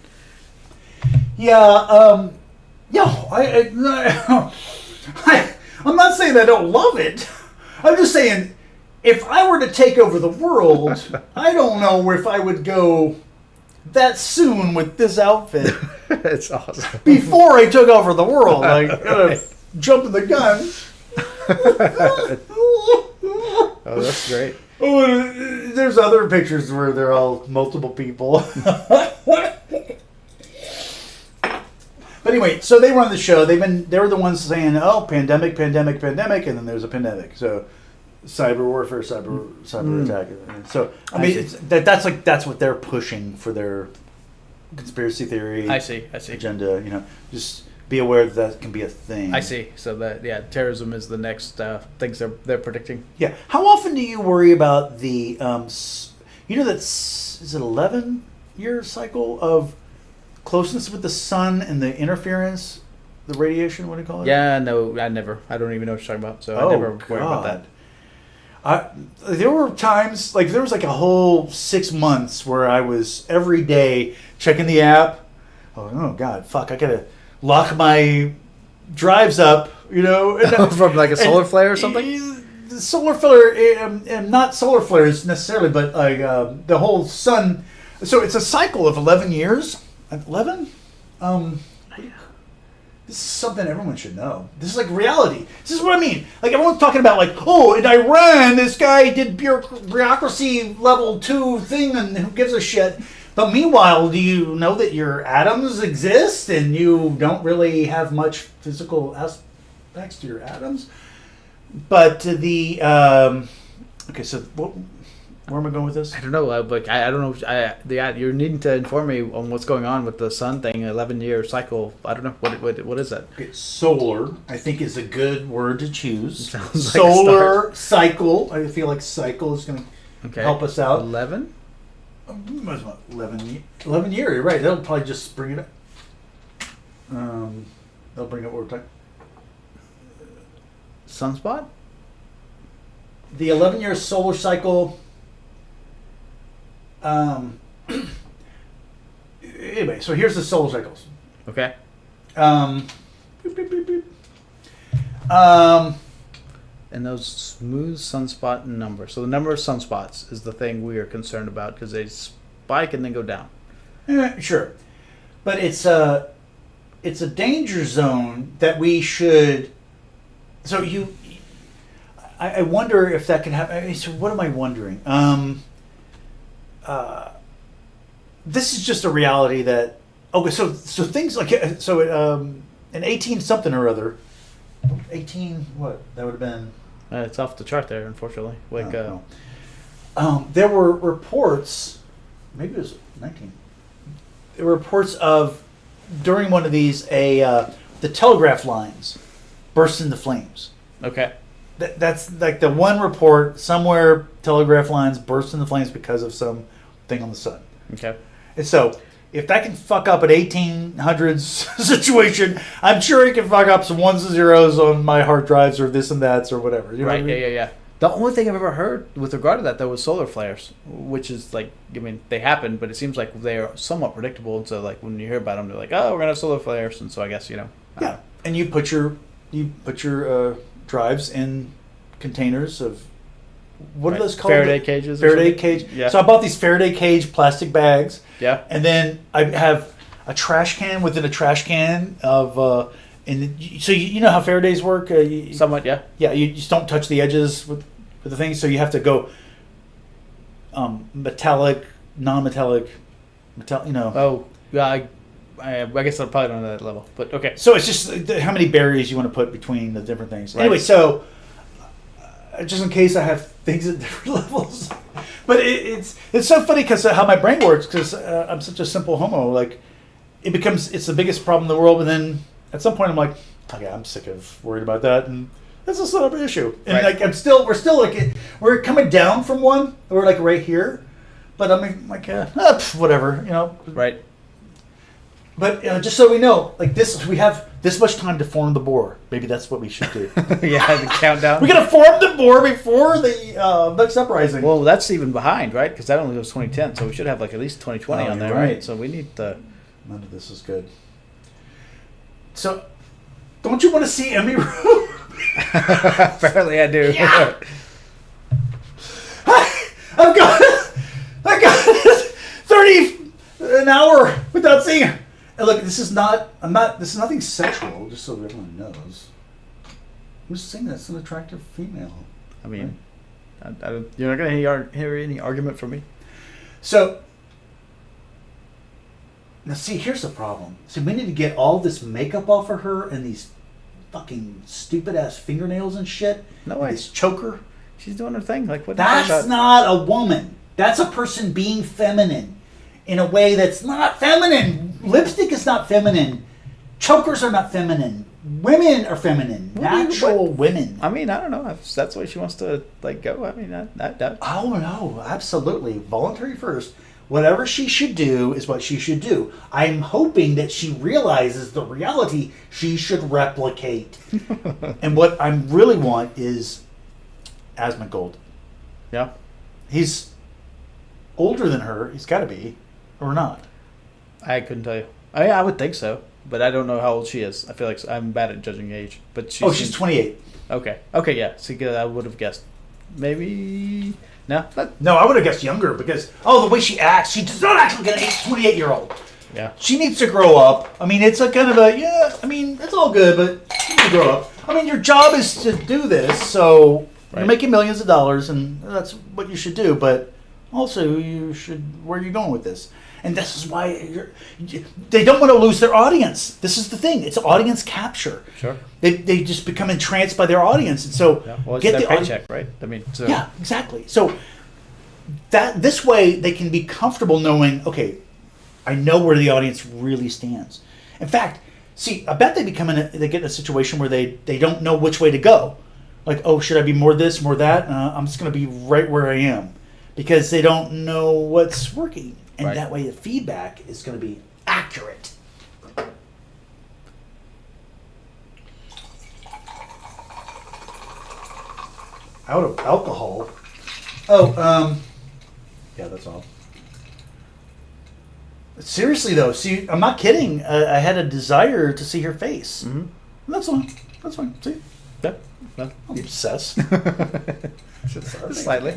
Yeah, I'm not saying I don't love it. I'm just saying, if I were to take over the world, I don't know if I would go that soon with this outfit. It's awesome. Before I took over the world, I gotta jump in the gun. Oh, that's great. Oh, there's other pictures where they're all multiple people. But anyway, so they run the show. They were the ones saying, "Oh, pandemic," and then there's a pandemic. So, cyber warfare, cyber attack. So I mean, that's what they're pushing for their conspiracy theory. I see. Agenda. Just be aware that can be a thing. I see. So that terrorism is the next things they're predicting. Yeah. How often do you worry about the is it 11-year cycle of closeness with the sun and the interference, the radiation? What do you call it? Yeah. No, I never. I don't even know what you're talking about. So I never worry about that. There were times, like there was like a whole 6 months where I was every day checking the app. Oh God, fuck! I gotta lock my drives up, From like a solar flare or something. Solar flare, and not solar flares necessarily, but like the whole sun. So it's a cycle of 11 years. 11. This is something everyone should know. This is like reality. This is what I mean. Like everyone's talking about, like, oh, in Iran, this guy did bureaucracy level 2 thing, and who gives a shit? But meanwhile, do you know that your atoms exist, and you don't really have much physical aspects to your atoms? But the okay, so where am I going with this? I don't know. Like I don't know. You're needing to inform me on what's going on with the sun thing. 11-year cycle. I don't know what is that. Okay, solar, I think, is a good word to choose. Sounds Solar cycle. I feel like cycle is going to help us out. 11. 11 year. You're right. They'll probably just bring it up. They'll bring up what we're talking. Sunspot. The 11-year solar cycle. Anyway, so here's the solar cycles. Okay. Boop, boop, boop, boop. And those smooth sunspot numbers. So the number of sunspots is the thing we are concerned about because they spike and then go down. Sure, but it's a danger zone that we should. So I wonder if that can happen. So what am I wondering? This is just a reality that. Okay, so things like in 18 something or other. 18 what? That would have been. It's off the chart there, unfortunately. Like, there were reports. Maybe it was 19. There were reports of during one of these the telegraph lines burst into flames. Okay. That's like the one report somewhere. Telegraph lines burst into flames because of some thing on the sun. Okay. And so, if that can fuck up an 1800s situation, I'm sure it can fuck up some ones and zeros on my hard drives or this and that or whatever. You know Right. what I mean? Yeah. The only thing I've ever heard with regard to that, though, was solar flares, which is like, I mean, they happen, but it seems like they are somewhat predictable. And so, like, when you hear about them, they're like, oh, we're gonna have solar flares, and so I guess Yeah. And you put your drives in containers of. What are those called? Faraday cages. Faraday cage. Yeah. So I bought these Faraday cage plastic bags. Yeah. And then I have a trash can within a trash can of, so you know how Faradays work. Somewhat, yeah. Yeah, you just don't touch the edges with the thing, so you have to go metallic, non-metallic, you know. Oh, yeah. I guess I'm probably not on that level, but okay. So it's just how many berries you want to put between the different things. Right. Anyway, so just in case I have things at different levels, but it's so funny because how my brain works, because I'm such a simple homo. Like it's the biggest problem in the world, and then at some point I'm like, okay, I'm sick of worried about that, and this is not an issue. And right. like we're still like we're coming down from one. We're like right here, but I'm like whatever, you know. Right. But just so we know, like this, we have this much time to form the boar. Maybe that's what we should do. Yeah, the countdown. We gotta form the boar before the next uprising. Well, that's even behind, right? Because that only goes 2010, so we should have like at least 2020 on there, right? So we need the. None of this is good. So, don't you want to see Emmy Room? Apparently, I do. Yeah. I've got 30 an hour without seeing her. And look, this is nothing sexual, just so everyone knows. I'm just saying that's an attractive female. I mean, right? You're not going to hear any argument from me? So, now see, here's the problem. See, we need to get all this makeup off of her and these fucking stupid-ass fingernails and shit. No way. This choker. She's doing her thing. Like what? That's not a woman. That's a person being feminine. In a way that's not feminine. Lipstick is not feminine. Chokers are not feminine. Women are feminine. Natural women. I mean, I don't know. If that's the way she wants to like go. I mean, that. Oh no, absolutely. Voluntary first. Whatever she should do is what she should do. I'm hoping that she realizes the reality she should replicate. And what I really want is Asmongold. Yeah. He's older than her. He's got to be. Or not? I couldn't tell you. I would think so, but I don't know how old she is. I feel like I'm bad at judging age. But she's 28. Okay, yeah. See, I would have guessed. Maybe no. No, I would have guessed younger because the way she acts, she does not act like an 28-year-old. Yeah. She needs to grow up. I mean, it's a kind of I mean, it's all good, but she needs to grow up. I mean, your job is to do this, so you're making millions of dollars, and that's what you should do. But also, where are you going with this? And this is why they don't want to lose their audience. This is the thing. It's audience capture. Sure. They just become entranced by their audience. And so it's get their paycheck, right? I mean, so. Yeah, exactly. So this way they can be comfortable knowing, okay, I know where the audience really stands. In fact, see, I bet they get in a situation where they don't know which way to go. Like, oh, should I be more this, more that? I'm just going to be right where I am. Because they don't know what's working. And that way the feedback is going to be accurate. Out of alcohol. Yeah, that's all. Seriously though, see, I'm not kidding. I had a desire to see her face. Mm-hmm. That's fine. That's fine. See? Yeah. No. I'm obsessed. Slightly.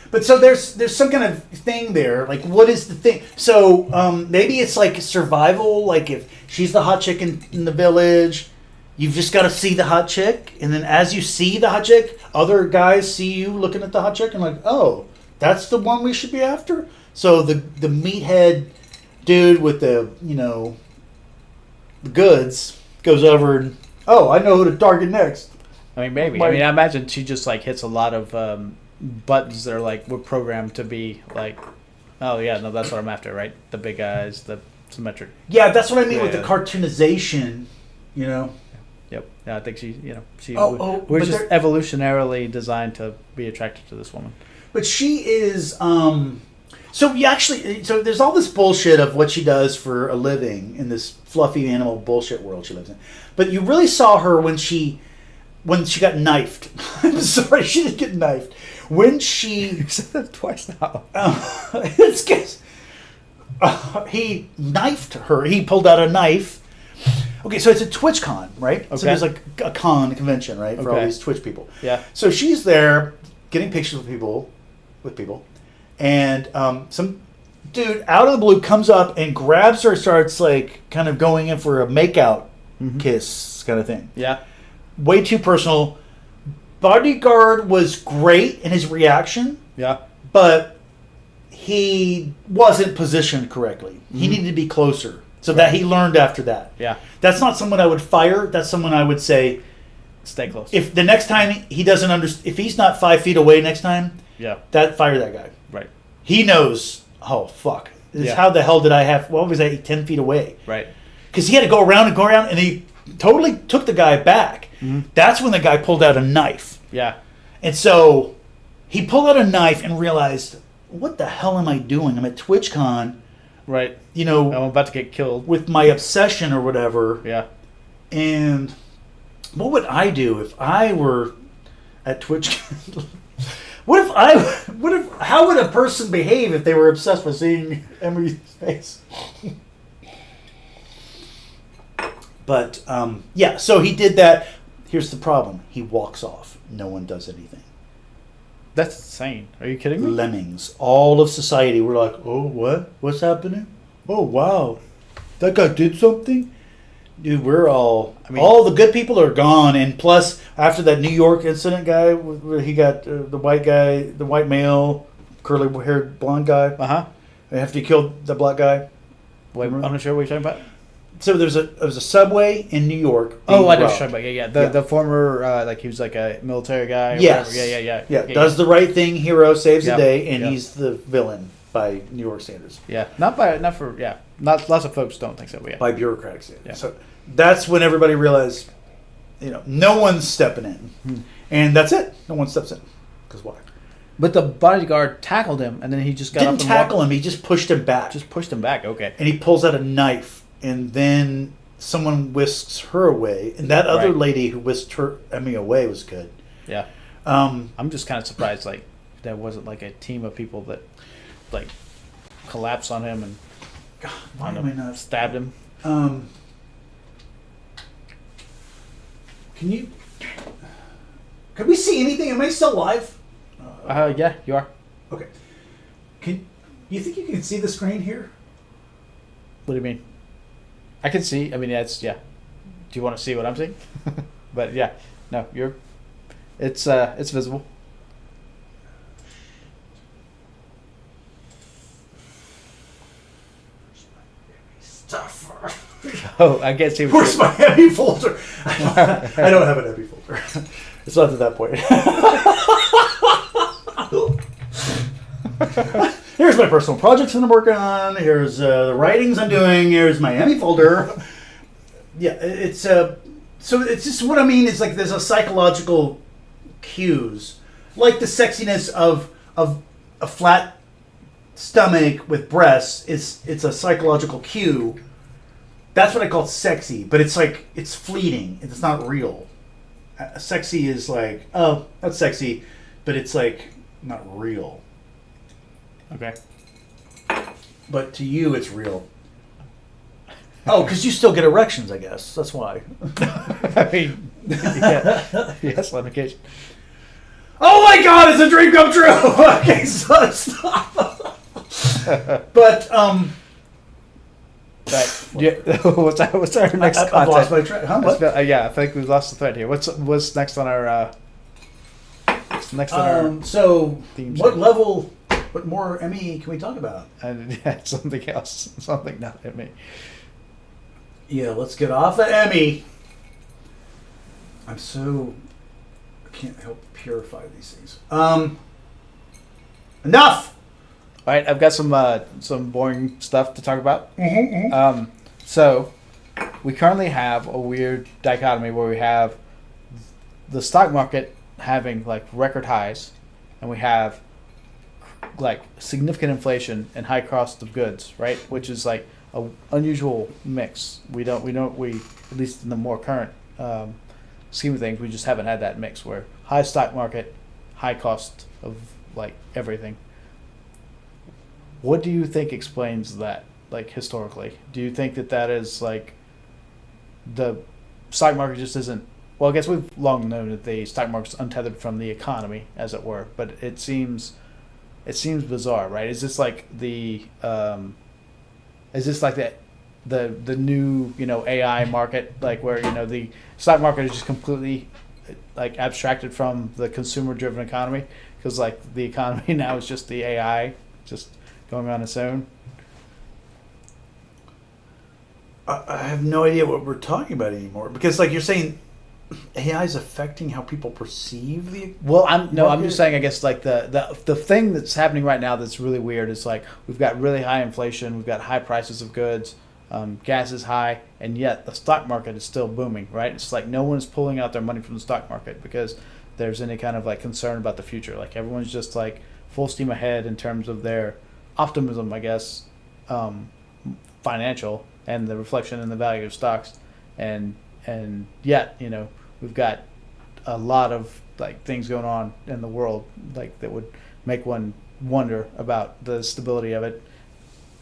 But so there's some kind of thing there. Like, what is the thing? So maybe it's like survival. Like if she's the hot chick in the village, you've just got to see the hot chick. And then as you see the hot chick, other guys see you looking at the hot chick and like, oh, that's the one we should be after? So the meathead dude with the goods goes over and, oh, I know who to target next. I mean, maybe. I imagine she just like hits a lot of buttons that are like we're programmed to be like, oh yeah, no, that's what I'm after, right? The big eyes, the symmetric. Yeah, that's what I mean with the cartoonization, Yep. Yeah, I think we're just evolutionarily designed to be attracted to this woman. But she is. So there's all this bullshit of what she does for a living in this fluffy animal bullshit world she lives in. But you really saw her when she got knifed. I'm sorry, she didn't get knifed. When she... You said that twice now. It's because he knifed her. He pulled out a knife. Okay, so it's a TwitchCon, right? Okay. So there's like a convention, right, for all these Twitch people. Yeah. So she's there getting pictures with people, and some dude out of the blue comes up and grabs her, starts like kind of going in for a makeout kiss kind of thing. Yeah. Way too personal. Bodyguard was great in his reaction. Yeah. but he wasn't positioned correctly. He needed to be closer. So that he learned after that. Yeah. That's not someone I would fire. That's someone I would say, Stay close. if the next time he doesn't understand, if he's not 5 feet away next time, yeah. fire that guy. Right. He knows, oh, fuck. Yeah. How the hell did I have, what was I, 10 feet away? Right. Because he had to go around, and he totally took the guy back. That's when the guy pulled out a knife. Yeah. And so he pulled out a knife and realized, what the hell am I doing? I'm at TwitchCon. Right. You know, I'm about to get killed. with my obsession or whatever. Yeah. And what would I do if I were at Twitch? How would a person behave if they were obsessed with seeing Emery's face? But, yeah, so he did that. Here's the problem. He walks off. No one does anything. That's insane. Are you kidding me? Lemmings. All of society were like, oh, what? What's happening? Oh, wow. That guy did something? Dude, we're all... all the good people are gone. And plus, after that New York incident guy, where he got the white guy, the white male, curly-haired blonde guy. Uh-huh. After he killed the black guy. Wait, I'm not sure what you're talking about. So there was a subway in New York. Oh, I know what robbed. you're talking about. Yeah. The former, like he was like a military guy. Or Yes. whatever. Yeah. Does the right thing, hero, saves the day, and Yeah. he's the villain by New York standards. Yeah. Not lots of folks don't think so, but yeah. By bureaucratic standards. Yeah. So that's when everybody realized, no one's stepping in. And that's it. No one steps in. Because why? But the bodyguard tackled him, and then he just got up and Didn't tackle him. He just pushed him back. Just pushed him back. Okay. And he pulls out a knife, and then someone whisks her away. And that other lady who whisked Emmy away was good. Yeah. I'm just kind of surprised, like, there wasn't like a team of people that, like, collapsed on him and God, why am I not stabbed him. Can we see anything? Am I still live? Yeah, you are. Okay. You think you can see the screen here? What do you mean? I can see. I mean, yeah. Do you want to see what I'm seeing? But yeah, no, it's visible. Stuff. Oh, I can't see. Where's my heavy folder? I don't have an heavy folder. It's not to that point. Here's my personal projects that I'm working on. Here's the writings I'm doing. Here's my Emmy folder. Yeah, it's so it's just what I mean is like there's a psychological cues, like the sexiness of a flat stomach with breasts. It's a psychological cue. That's what I call sexy, but it's like it's fleeting. It's not real. Sexy is like, oh, that's sexy, but it's like not real. Okay. But to you, it's real. Oh, because you still get erections, I guess. That's why. I mean, yeah. Yes, on occasion. Oh my God, it's a dream come true. Okay, so stop. But Right. Yeah. What's our next content? I've lost my track. Huh? What? Yeah, I think we've lost the thread here. What's next on our? So, theme what song? level? What more Emmy can we talk about? Yeah, something else. Something not at me. Yeah, let's get off of Emmy. I can't help purify these things. Enough. All right, I've got some boring stuff to talk about. Mm-hmm. So, we currently have a weird dichotomy where we have the stock market having like record highs, and we have like significant inflation and high cost of goods, right? Which is like a unusual mix. We at least in the more current scheme of things, we just haven't had that mix where high stock market, high cost of like everything. What do you think explains that, like historically? Do you think that is like the stock market just isn't? Well, I guess we've long known that the stock market's untethered from the economy, as it were. But it seems bizarre, right? Is this like the new AI market, like where the stock market is just completely like abstracted from the consumer-driven economy, because like the economy now is just the AI just going on its own. I have no idea what we're talking about anymore, because like you're saying, AI is affecting how people perceive the. Well, I'm market? just saying. I guess like the thing that's happening right now that's really weird is like we've got really high inflation, we've got high prices of goods, gas is high, and yet the stock market is still booming. Right? It's like no one's pulling out their money from the stock market because there's any kind of like concern about the future. Like everyone's just like full steam ahead in terms of their optimism, I guess, financial and the reflection in the value of stocks, and yet we've got a lot of like things going on in the world like that would make one wonder about the stability of it,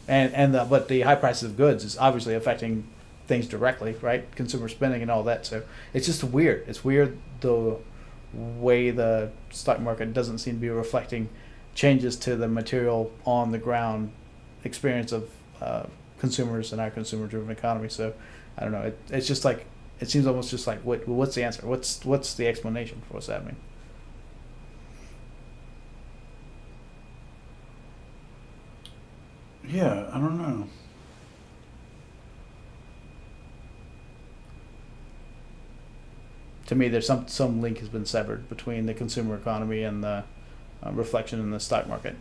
but the high prices of goods is obviously affecting things directly, right? Consumer spending and all that. So it's just weird. It's weird the way the stock market doesn't seem to be reflecting changes to the material on the ground experience of consumers in our consumer-driven economy. So I don't know. It's just like it seems almost just like what's the answer? What's the explanation for what's happening? Yeah, I don't know. To me, there's some link has been severed between the consumer economy and the reflection in the stock market,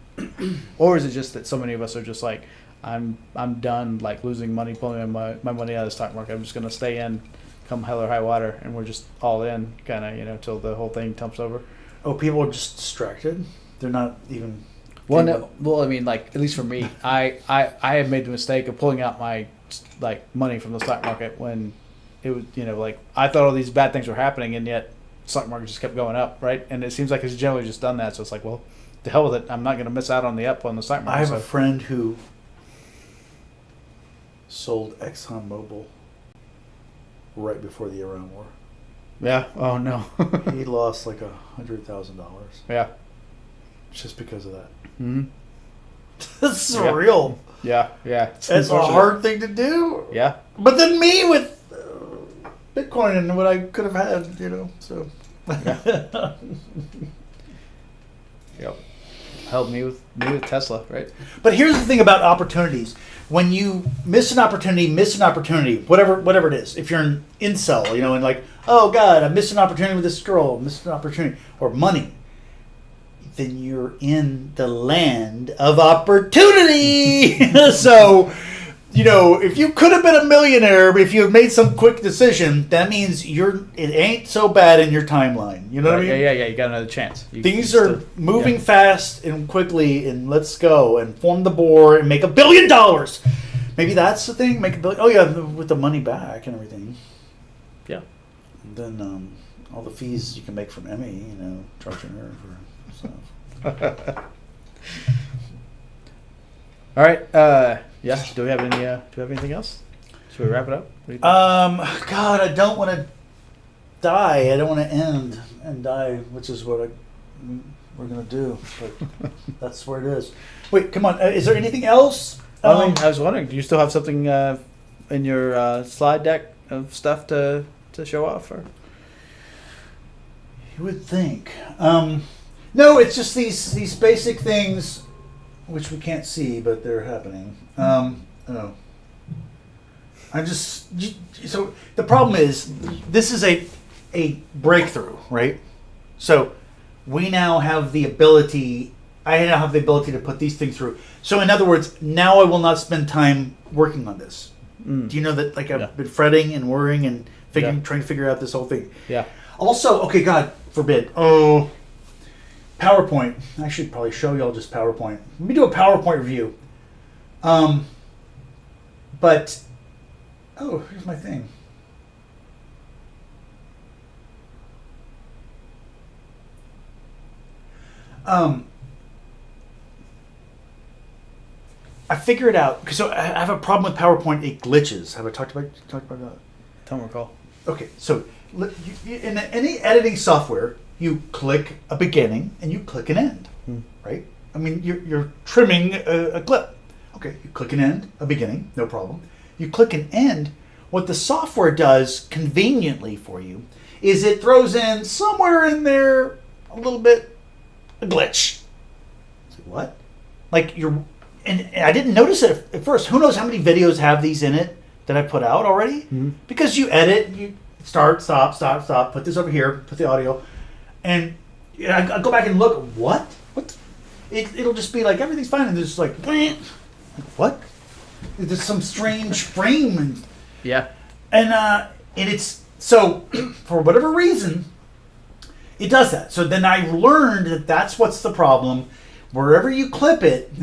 or is it just that so many of us are just like, I'm done like losing money, pulling my money out of the stock market. I'm just gonna stay in, come hell or high water, and we're just all in, kind of till the whole thing tumps over. Oh, people are just distracted. They're not even. Well, no. Well, I mean, like at least for me, I had made the mistake of pulling out my like money from the stock market when it was like I thought all these bad things were happening, and yet the stock market just kept going up, right? And it seems like it's generally just done that. So it's like, well, the hell with it. I'm not going to miss out on the up on the stock market. I have a friend who sold ExxonMobil right before the Iran war. Yeah. Oh no. He lost like $100,000. Yeah. Just because of that. Mm-hmm. That's surreal. Yeah. Yeah. It's a hard thing to do. Yeah. But then me with Bitcoin and what I could have had, so. Yeah. Yep. Helped me with Tesla, right? But here's the thing about opportunities. When you miss an opportunity, whatever it is. If you're an incel, and like, oh God, I missed an opportunity with this girl, missed an opportunity, or money, then you're in the land of opportunity. So, if you could have been a millionaire, but if you have made some quick decision, that means it ain't so bad in your timeline. You know what I mean? Yeah. You got another chance. Things are moving fast and quickly, and let's go and form the board and make $1 billion. Maybe that's the thing. Make $1 billion. Oh yeah, with the money back and everything. Yeah. And then all the fees you can make from Emmy, charging her for stuff. All right. Yes. Do we have anything else? Should we wrap it up? What do you think? God, I don't want to die. I don't want to end and die, which is what we're gonna do. But that's where it is. Wait, come on. Is there anything else? I was wondering, do you still have something in your slide deck of stuff to show off? Or? You would think. No, it's just these basic things, which we can't see, but they're happening. So the problem is, this is a breakthrough, right? So we now have the ability. I now have the ability to put these things through. So in other words, now I will not spend time working on this. Do you know that? Like I've been fretting and worrying and trying to figure out this whole thing. Yeah. Also, okay, God forbid. Oh, PowerPoint. I should probably show y'all just PowerPoint. Let me do a PowerPoint review. But here's my thing. I figure it out. So I have a problem with PowerPoint. It glitches. Have I talked about that? Don't recall. Okay, so in any editing software, you click a beginning and you click an end, right? I mean, you're trimming a clip. Okay, you click an end, a beginning, no problem. You click an end. what the software does conveniently for you is it throws in somewhere in there a little bit a glitch. It's like, what? Like and I didn't notice it at first. Who knows how many videos have these in it that I put out already? Mm-hmm. Because you edit, you start, stop, put this over here, put the audio, and I go back and look. What? It'll just be like everything's fine, and there's like what? There's some strange frame and and it's so for whatever reason it does that. So then I learned that that's what's the problem. Wherever you clip it,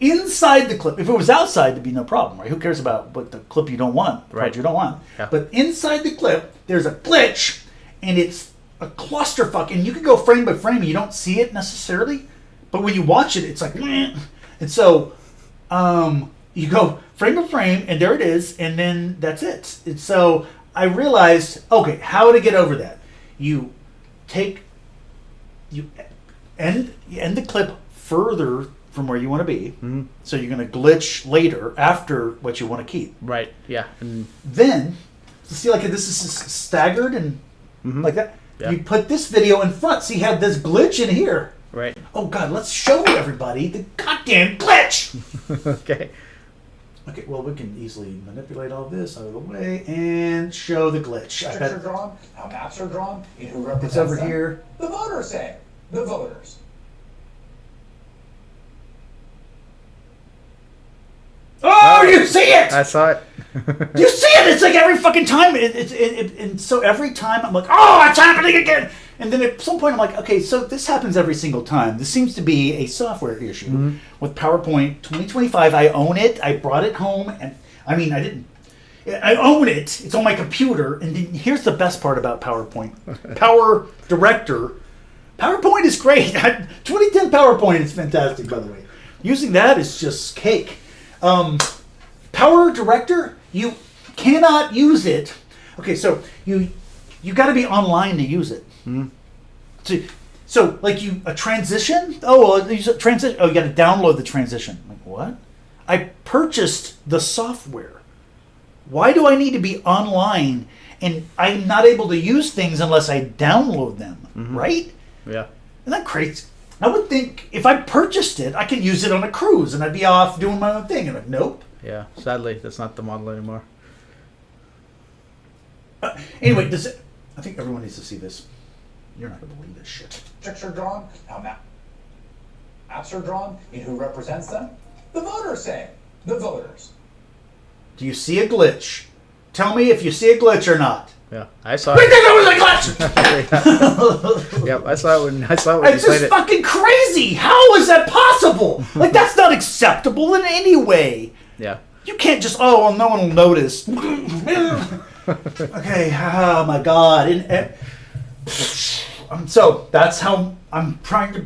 inside the clip, if it was outside, it'd be no problem, right? Who cares about what the clip you don't want, the part you don't want? Yeah. But inside the clip, there's a glitch, and it's a clusterfuck, and you can go frame by frame, and you don't see it necessarily, but when you watch it, it's like, and so you go frame by frame, and there it is, and then that's it. And so I realized, okay, how to get over that? You end the clip further from where you want to be, so you're going to glitch later after what you want to keep. Right. Yeah. And then, see, like this is staggered and like that. Yeah. You put this video in front, so you have this glitch in here. Right. Oh God, let's show everybody the goddamn glitch. Okay. Okay, well, we can easily manipulate all this out of the way and show the glitch. Pictures are drawn, how maps are drawn, and who represents It's over them. here. The voters say. The voters. Oh, you see it! I saw it. You see it! It's like every fucking time. And so every time I'm like, oh, it's happening again! And then at some point I'm like, okay, so this happens every single time. This seems to be a software issue with PowerPoint 2025. I own it. I brought it home. And I mean, I own it. It's on my computer. And then here's the best part about PowerPoint. Power Director. PowerPoint is great. 2010 PowerPoint is fantastic, by the way. Using that is just cake. Power Director, you cannot use it. Okay, so you got to be online to use it. So like a transition. Oh, well, use a transition. Oh, you got to download the transition. Like what? I purchased the software. Why do I need to be online? And I'm not able to use things unless I download them, right? Yeah. Isn't that crazy? I would think if I purchased it, I could use it on a cruise and I'd be off doing my own thing. And like, nope. Yeah. Sadly, that's not the model anymore. Anyway, I think everyone needs to see this. You're not going to believe this shit. Pictures are drawn, how maps are drawn, and who represents them. The voters say. The voters. Do you see a glitch? Tell me if you see a glitch or not. Yeah, I saw Wait, it. there was a glitch! Yep, I saw it when you It's played just it. fucking crazy! How is that possible? Like, that's not acceptable in any way. Yeah. You can't just, oh, well, no one will notice. Okay, oh my God. So that's how I'm trying to,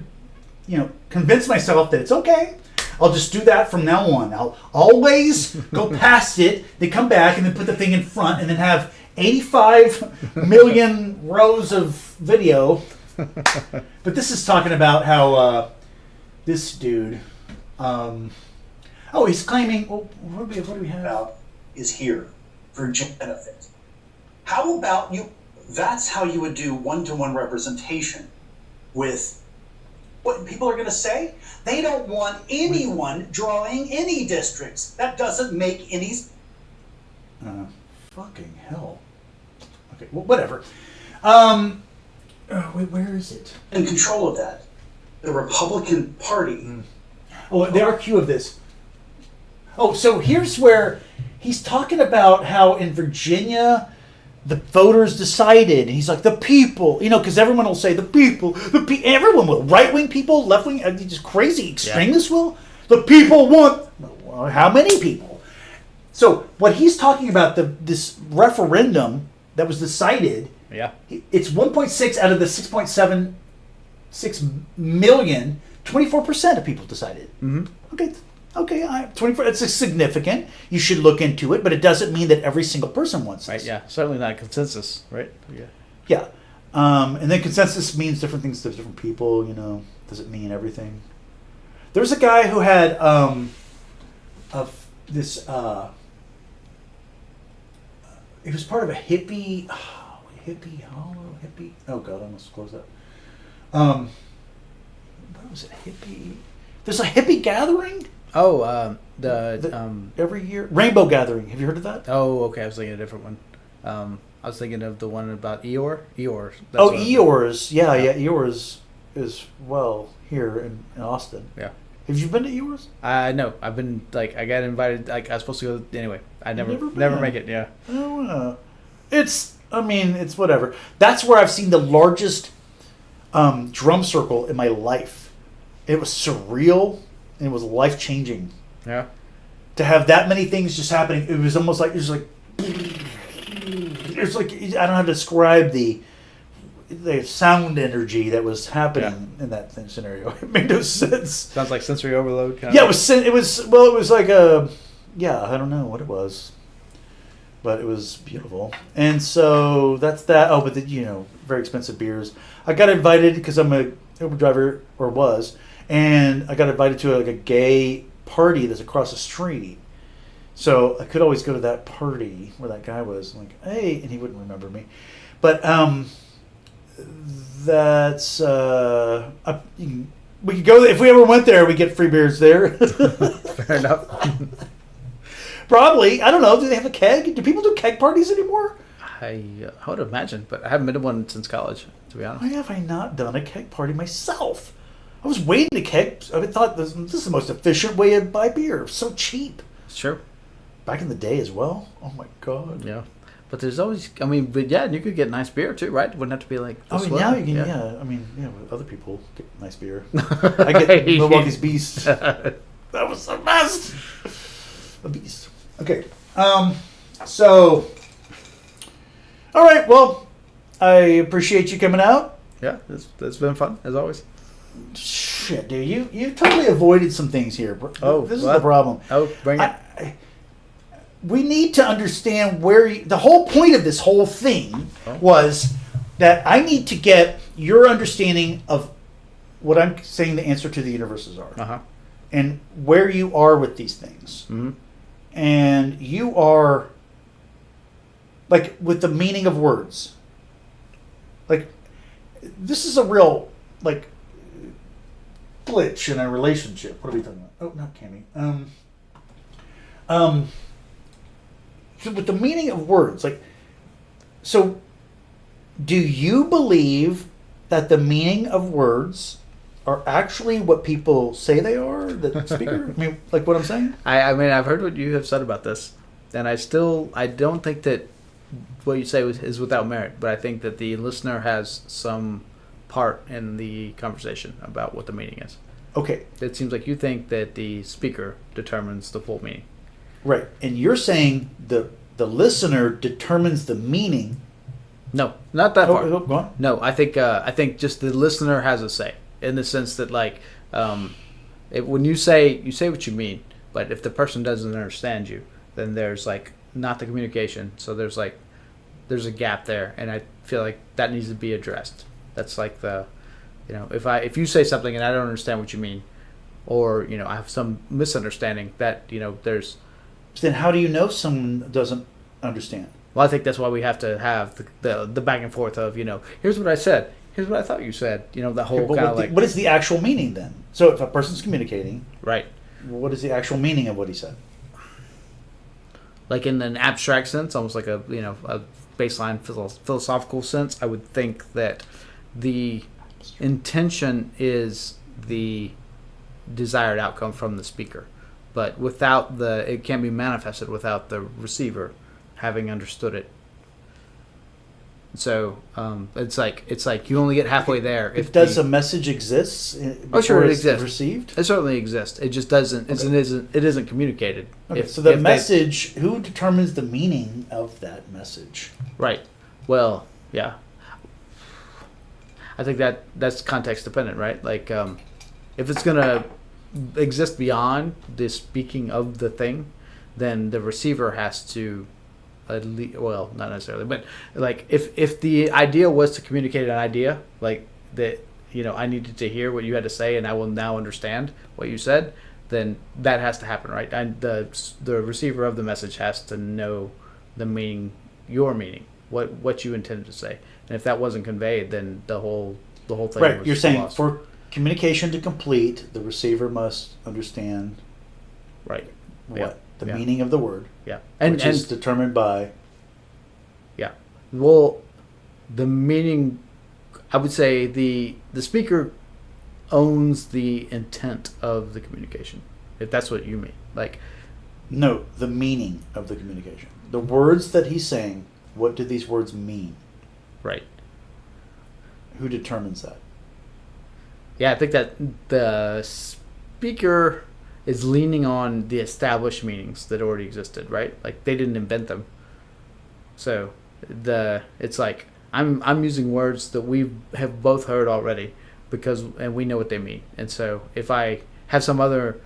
convince myself that it's okay. I'll just do that from now on. I'll always go past it, then come back and then put the thing in front and then have 85 million rows of video. But this is talking about how this dude, he's claiming, what do we have? About is here for benefit. How about you? That's how you would do one-to-one representation with what people are going to say. They don't want anyone drawing any districts. That doesn't make any. Fucking hell. Okay, well, whatever. Wait, where is it? In control of that, the Republican Party. Oh, the RQ of this. Oh, so here's where he's talking about how in Virginia the voters decided, and he's like, the people, because everyone will say the people, everyone will, right-wing people, left-wing, just crazy extremists will. The people want, well, how many people? So what he's talking about, this referendum that was decided, it's 1.6 out of the 6.76 million, 24% of people decided. Okay, 24. It's significant. You should look into it, but it doesn't mean that every single person wants this. Right, yeah. Certainly not a consensus, right? Yeah. Yeah. And then consensus means different things to different people, Does it mean everything? There's a guy who had It was part of a hippie, hippie. Oh God, I almost closed that. What was it? Hippie. There's a hippie gathering. Oh, Every year, Rainbow Gathering. Have you heard of that? Oh, okay. I was thinking of a different one. I was thinking of the one about Eeyore. Eeyore. Oh, Eeyore's. Yeah, Eeyore's is here in Austin. Yeah. Have you been to Eeyore's? No, I've been I got invited. Like I was supposed to go anyway. I never Never make it. Yeah. Oh, it's whatever. That's where I've seen the largest drum circle in my life. It was surreal and it was life changing. Yeah. To have that many things just happening, it was almost like it's like I don't know how to describe the sound energy that was happening in that scenario. It made no sense. Sounds like sensory overload. It was like I don't know what it was, but it was beautiful. And so that's that. Oh, but very expensive beers. I got invited because I'm a Uber driver or was, and I got invited to a gay party that's across the street. So I could always go to that party where that guy was. I'm like, hey, and he wouldn't remember me. But that's we could go if we ever went there. We get free beers there. Fair enough. Probably. I don't know. Do they have a keg? Do people do keg parties anymore? I would imagine, but I haven't been to one since college, to be honest. Why have I not done a keg party myself? I was waiting to keg. I thought this is the most efficient way to buy beer. So cheap. Sure. Back in the day as well. Oh my God. Yeah. But there's always, you could get nice beer too, right? Wouldn't have to be like. Now you can, other people get nice beer. I get Milwaukee's Beast. That was the best. A beast. Okay. So. All right. Well, I appreciate you coming out. Yeah, it's been fun as always. Shit, dude, you totally avoided some things here. Oh, this is the problem. Oh, bring it. We need to understand the whole point of this whole thing was that I need to get your understanding of what I'm saying the answer to the universes are, and where you are with these things, and you are like with the meaning of words. Like this is a real glitch in a relationship. What are we talking about? Oh, not Cammy. So with the meaning of words, so do you believe that the meaning of words are actually what people say they are? The speaker? Like what I'm saying? I've heard what you have said about this, and I don't think that what you say is without merit, but I think that the listener has some part in the conversation about what the meaning is. Okay. It seems like you think that the speaker determines the full meaning. Right. And you're saying the listener determines the meaning. No, not that far. Go on. No, I think just the listener has a say in the sense that when you say what you mean, but if the person doesn't understand you, then there's not the communication. So there's a gap there, and I feel like that needs to be addressed. That's like if you say something and I don't understand what you mean, or I have some misunderstanding that there's. Then how do you know someone doesn't understand? Well, I think that's why we have to have the back and forth of here's what I said, here's what I thought you said. The whole kind of what is the actual meaning then? So if a person's communicating, right, what is the actual meaning of what he said? Like in an abstract sense, almost like a baseline philosophical sense, I would think that the intention is the desired outcome from the speaker. But it can't be manifested without the receiver having understood it. So it's like you only get halfway there. Does a message exist? Oh, sure, it exists. Received? It certainly exists. It just doesn't. Okay. It isn't communicated. Okay. So the message. Who determines the meaning of that message? Right. Well, yeah. I think that's context dependent, right? If it's gonna exist beyond the speaking of the thing, then the receiver has to not necessarily, but if the idea was to communicate an idea, that I needed to hear what you had to say and I will now understand what you said, then that has to happen, right? And the receiver of the message has to know the meaning, your meaning, what you intended to say. And if that wasn't conveyed, then the whole thing Right. was You're saying lost. for communication to complete, the receiver must understand right. what Yeah. the Yeah. meaning of the word, Yeah. which is determined by. Yeah. Well, the meaning, I would say the speaker owns the intent of the communication, if that's what you mean. Like, No, the meaning of the communication. The words that he's saying, what do these words mean? right. Who determines that? Yeah, I think that the speaker is leaning on the established meanings that already existed, right? Like they didn't invent them. So it's like I'm using words that we have both heard already and we know what they mean. And so if I have some other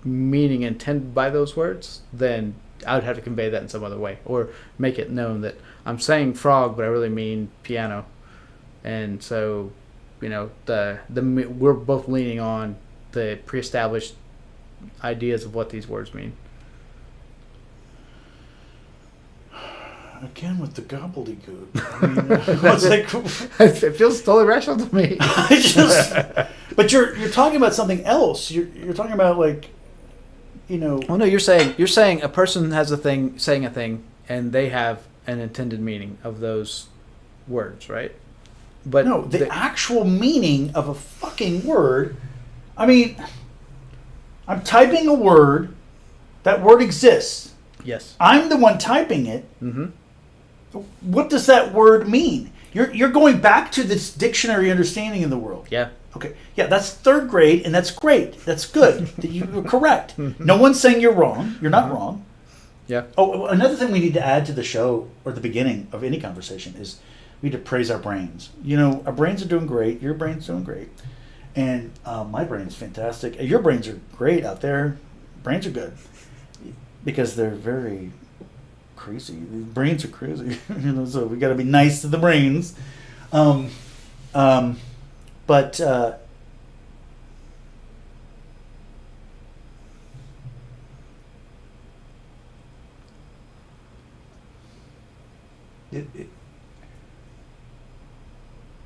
meaning intended by those words, then I would have to convey that in some other way or make it known that I'm saying frog, but I really mean piano. And so, we're both leaning on the pre-established ideas of what these words mean. Again with the gobbledygook. I mean, it's like, It feels totally rational to me. but you're talking about something else. You're talking about like, Well, no, you're saying a person has a thing, saying a thing, and they have an intended meaning of those words, right? But no, the actual meaning of a fucking word. I mean, I'm typing a word. That word exists. yes. I'm the one typing it. Mm-hmm. What does that word mean? You're going back to this dictionary understanding of the world. Yeah. Okay. Yeah, that's third grade, and that's great. That's good. That you were correct. No one's saying you're wrong. You're not wrong. Yeah. Oh, another thing we need to add to the show or the beginning of any conversation is we need to praise our brains. Our brains are doing great. Your brain's doing great, and my brain's fantastic. Your brains are great out there. Brains are good because they're very crazy. These brains are crazy. So we got to be nice to the brains. But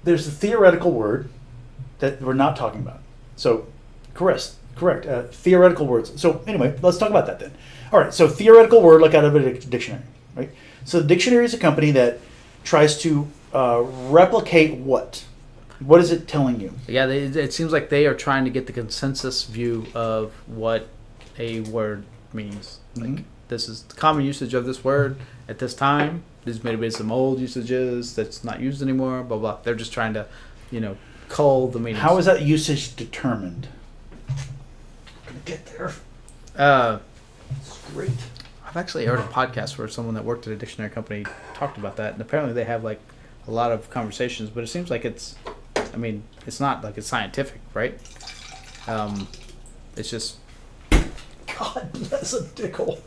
there's a theoretical word that we're not talking about. So, correct. Theoretical words. So anyway, let's talk about that then. All right. So theoretical word, like out of a dictionary, right? So the dictionary is a company that tries to replicate what? What is it telling you? Yeah, it seems like they are trying to get the consensus view of what a word means. Mhm. Like, this is the common usage of this word at this time. There's maybe some old usages that's not used anymore, blah, blah. They're just trying to, cull the meanings. How is that usage determined? I'm gonna get there. It's great. I've actually heard a podcast where someone that worked at a dictionary company talked about that, and apparently they have, like, a lot of conversations, but it seems like it's not like it's scientific, right? It's just... God bless a dickhole.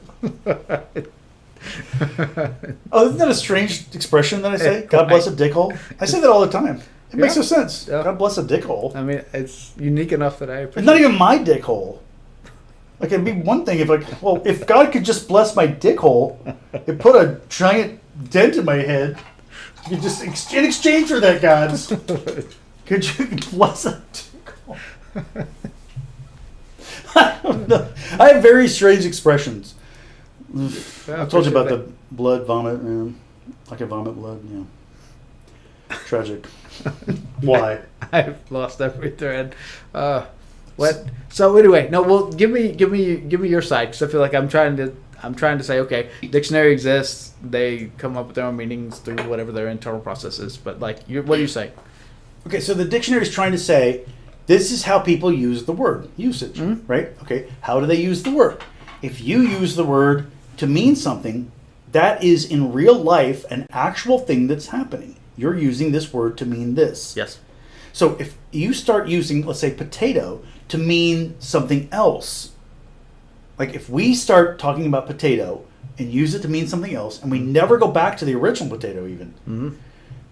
Oh, isn't that a strange expression that I say? God bless a dickhole. I say that all the time. It makes no sense. Yeah. God bless a dickhole. I mean, it's unique enough that I appreciate It's not even my dickhole. Like, it'd be one thing if God could just bless my dickhole, it put a giant dent in my head. You could just, in exchange for that, God, could you bless a dickhole? I don't know. I have very strange expressions. I told you about the blood vomit. Like I vomit blood. Yeah. Tragic. Why? I've lost every thread. What? So anyway, no. Well, give me your side, because I feel like I'm trying to say, okay, dictionary exists. They come up with their own meanings through whatever their internal process is. But like, what do you say? Okay, so the dictionary is trying to say this is how people use the word usage, Mm-hmm. right? Okay, how do they use the word? If you use the word to mean something, that is in real life an actual thing that's happening. You're using this word to mean this. Yes. So if you start using, let's say, potato to mean something else, like if we start talking about potato and use it to mean something else, and we never go back to the original potato even, Mm-hmm.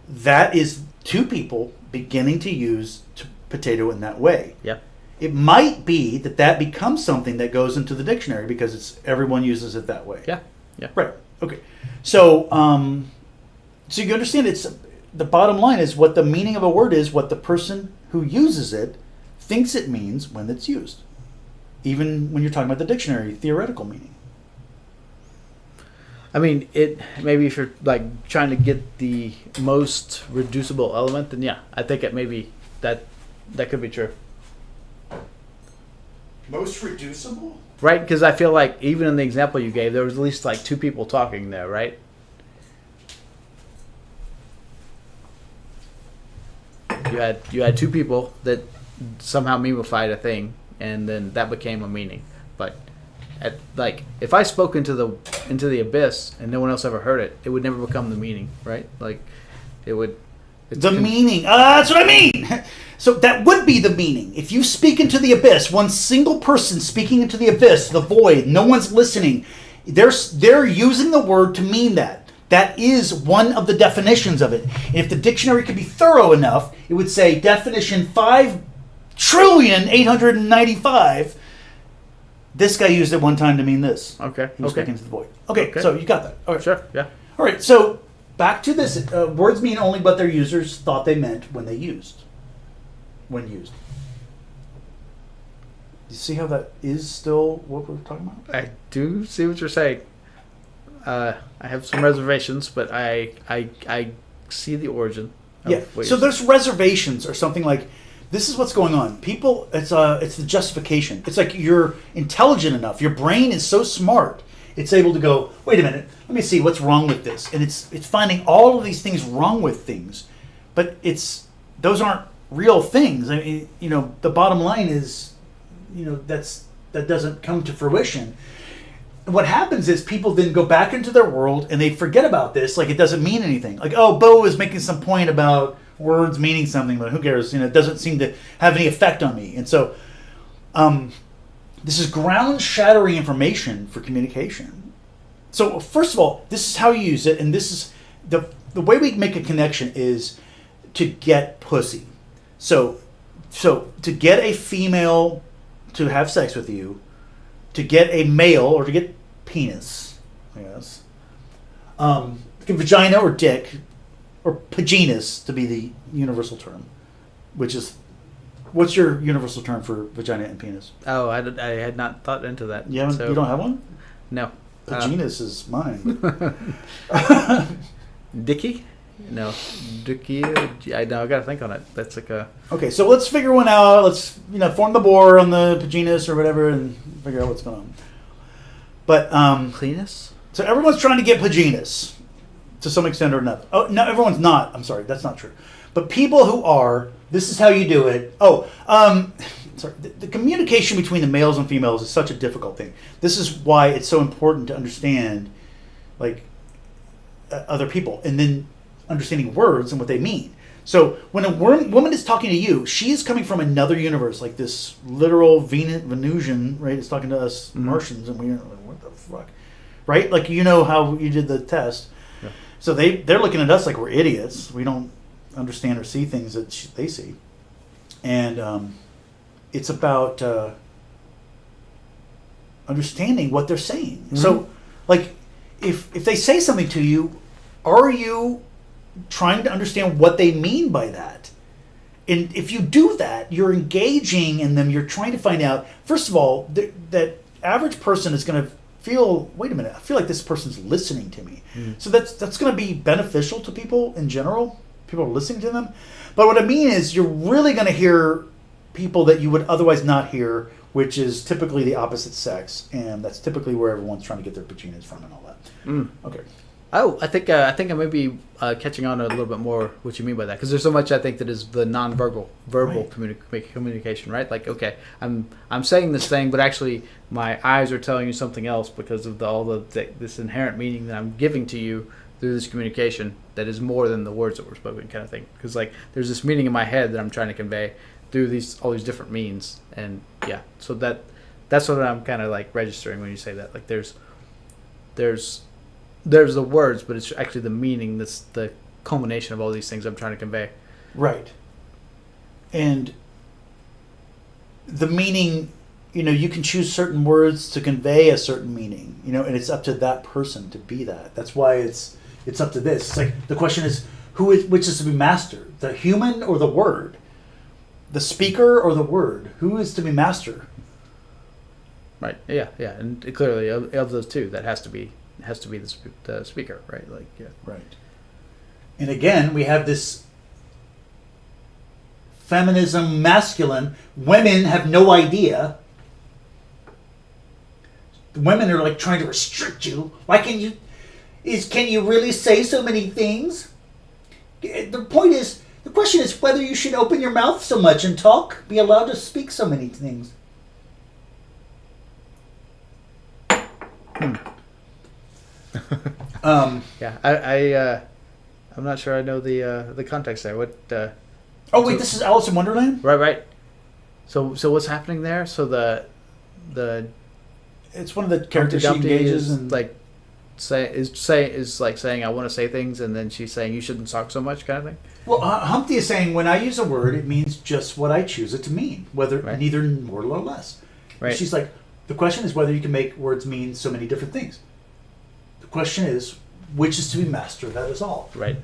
that is two people beginning to use potato in that way. Yeah. It might be that becomes something that goes into the dictionary because everyone uses it that way. Yeah. Yeah. Right. Okay. So, so you understand it's the bottom line is what the meaning of a word is, what the person who uses it thinks it means when it's used. Even when you're talking about the dictionary, theoretical meaning. I mean, it maybe if you're like trying to get the most reducible element, then yeah, I think it maybe that could be true. Most reducible? Right? Because I feel like even in the example you gave, there was at least like two people talking there, right? You had two people that somehow memified a thing, and then that became a meaning. But like if I spoke into the abyss and no one else ever heard it, it would never become the meaning, right? Like it would. Meaning. That's what I mean. So that would be the meaning. If you speak into the abyss, one single person speaking into the abyss, the void, no one's listening. They're using the word to mean that. That is one of the definitions of it. And if the dictionary could be thorough enough, it would say definition 5,895,000,095. This guy used it one time to mean this. Okay. He was Okay. speaking to the void. Okay, so you got that. All right. Sure. Yeah. All right, so back to this. Words mean only what their users thought they meant when used. You see how that is still what we're talking about? I do see what you're saying. I have some reservations, but I see the origin. Yeah. So there's reservations or something like, this is what's going on. People, it's the justification. It's like you're intelligent enough. Your brain is so smart. It's able to go, wait a minute, let me see what's wrong with this. And it's finding all of these things wrong with things. But those aren't real things. I mean, the bottom line is, that doesn't come to fruition. And what happens is people then go back into their world and they forget about this, like it doesn't mean anything. Like, oh, Beau is making some point about words meaning something, but who cares? It doesn't seem to have any effect on me. And so this is ground-shattering information for communication. So first of all, this is how you use it, and this is the way we make a connection is to get pussy. So to get a female to have sex with you, to get a male or to get penis, I guess, vagina or dick, or paginas to be the universal term, which is, what's your universal term for vagina and penis? Oh, I had not thought into that. You don't have one? No. Paginas is mine. Dicky? No. Dicky? I got to think on it. That's like a... Okay, so let's figure one out. Let's form the bore on the paginas or whatever and figure out what's going on. But Cleanus? So everyone's trying to get paginas to some extent or another. Oh, no, everyone's not. I'm sorry, that's not true. But people who are, this is how you do it. Sorry. The communication between the males and females is such a difficult thing. This is why it's so important to understand, like, other people, and then understanding words and what they mean. So when a woman is talking to you, she is coming from another universe, like this literal Venusian, right? It's talking to us Martians, and we're like, what the fuck, right? Like, how you did the test. Yeah. So they're looking at us like we're idiots. We don't understand or see things that they see, and it's about understanding what they're saying. Mm-hmm. So, like, if they say something to you, are you trying to understand what they mean by that? And if you do that, you're engaging in them. You're trying to find out. First of all, that average person is going to feel, wait a minute, I feel like this person's listening to me. So that's going to be beneficial to people in general. People are listening to them. But what I mean is, you're really going to hear people that you would otherwise not hear, which is typically the opposite sex, and that's typically where everyone's trying to get their paginas from and all that. Okay. Oh, I think I may be catching on a little bit more what you mean by that, because there's so much I think that is the verbal Right. communication, right? Like, okay, I'm saying this thing, but actually my eyes are telling you something else because of this inherent meaning that I'm giving to you through this communication that is more than the words that were spoken, kind of thing. Because like there's this meaning in my head that I'm trying to convey through all these different means, and yeah, so that's what I'm kind of like registering when you say that. Like there's the words, but it's actually the meaning that's the culmination of all these things I'm trying to convey. Right. And the meaning, you can choose certain words to convey a certain meaning, and it's up to that person to be that. That's why it's up to this. It's like the question is, which is to be master, the human or the word, the speaker or the word? Who is to be master? Right. Yeah. And clearly, of those two, that has to be the speaker, right? Like, yeah. Right. And again, we have this feminism, masculine. Women have no idea. The women are like trying to restrict you. Why can you really say so many things? The question is whether you should open your mouth so much and talk, be allowed to speak so many things. Yeah, I'm not sure I know the context there. What? Oh wait, this is Alice in Wonderland? Right. So what's happening there? So the it's one of the characters she engages in, like is like saying I want to say things, and then she's saying you shouldn't talk so much, kind of thing. Well, Humpty is saying when I use a word, it means just what I choose it to mean, whether neither more nor less. Right. She's like, the question is whether you can make words mean so many different things. The question is which is to be master. That is all. Right.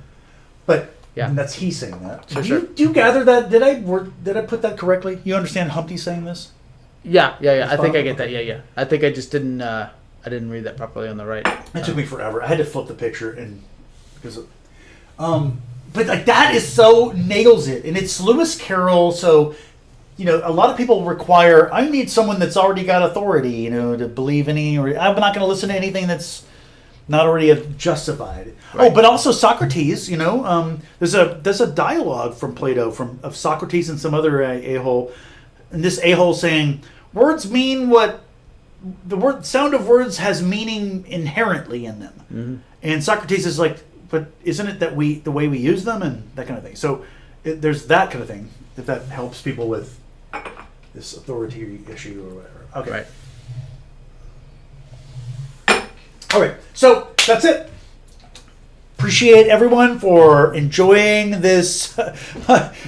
But yeah, and that's he saying that. Sure. Do you gather that? Did I put that correctly? You understand Humpty saying this? Yeah. I think I get that. Yeah. I think I just didn't. I didn't read that properly on the right. It took me forever. I had to flip the picture but like that is so nails it, and it's Lewis Carroll. So, a lot of people require. I need someone that's already got authority, to believe any. Or I'm not going to listen to anything that's not already justified. Right. Oh, but also Socrates. There's a dialogue from Plato of Socrates and some other a-hole, and this a-hole saying words mean what. The word sound of words has meaning inherently in them, and Socrates is like, but isn't it that the way we use them and that kind of thing? So there's that kind of thing if that helps people with this authority issue or whatever. Okay, right. All right. So that's it. Appreciate everyone for enjoying this.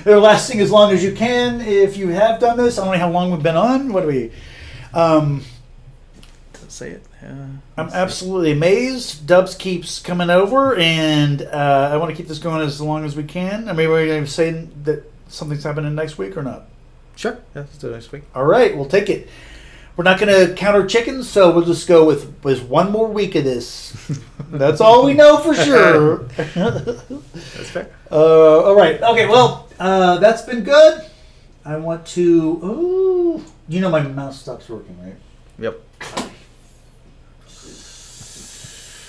They're lasting as long as you can if you have done this. I don't know how long we've been on. What do we? Say it. I'm absolutely amazed. Dubs keeps coming over, and I want to keep this going as long as we can. I mean, we're going to say that something's happening next week or not? Sure. Yeah, let's do it next week. All right, we'll take it. We're not going to count our chickens, so we'll just go with one more week of this. That's all we know for sure. That's fair. All right. Okay, well, that's been good. I want to... Oh, my mouse stops working, right? Yep.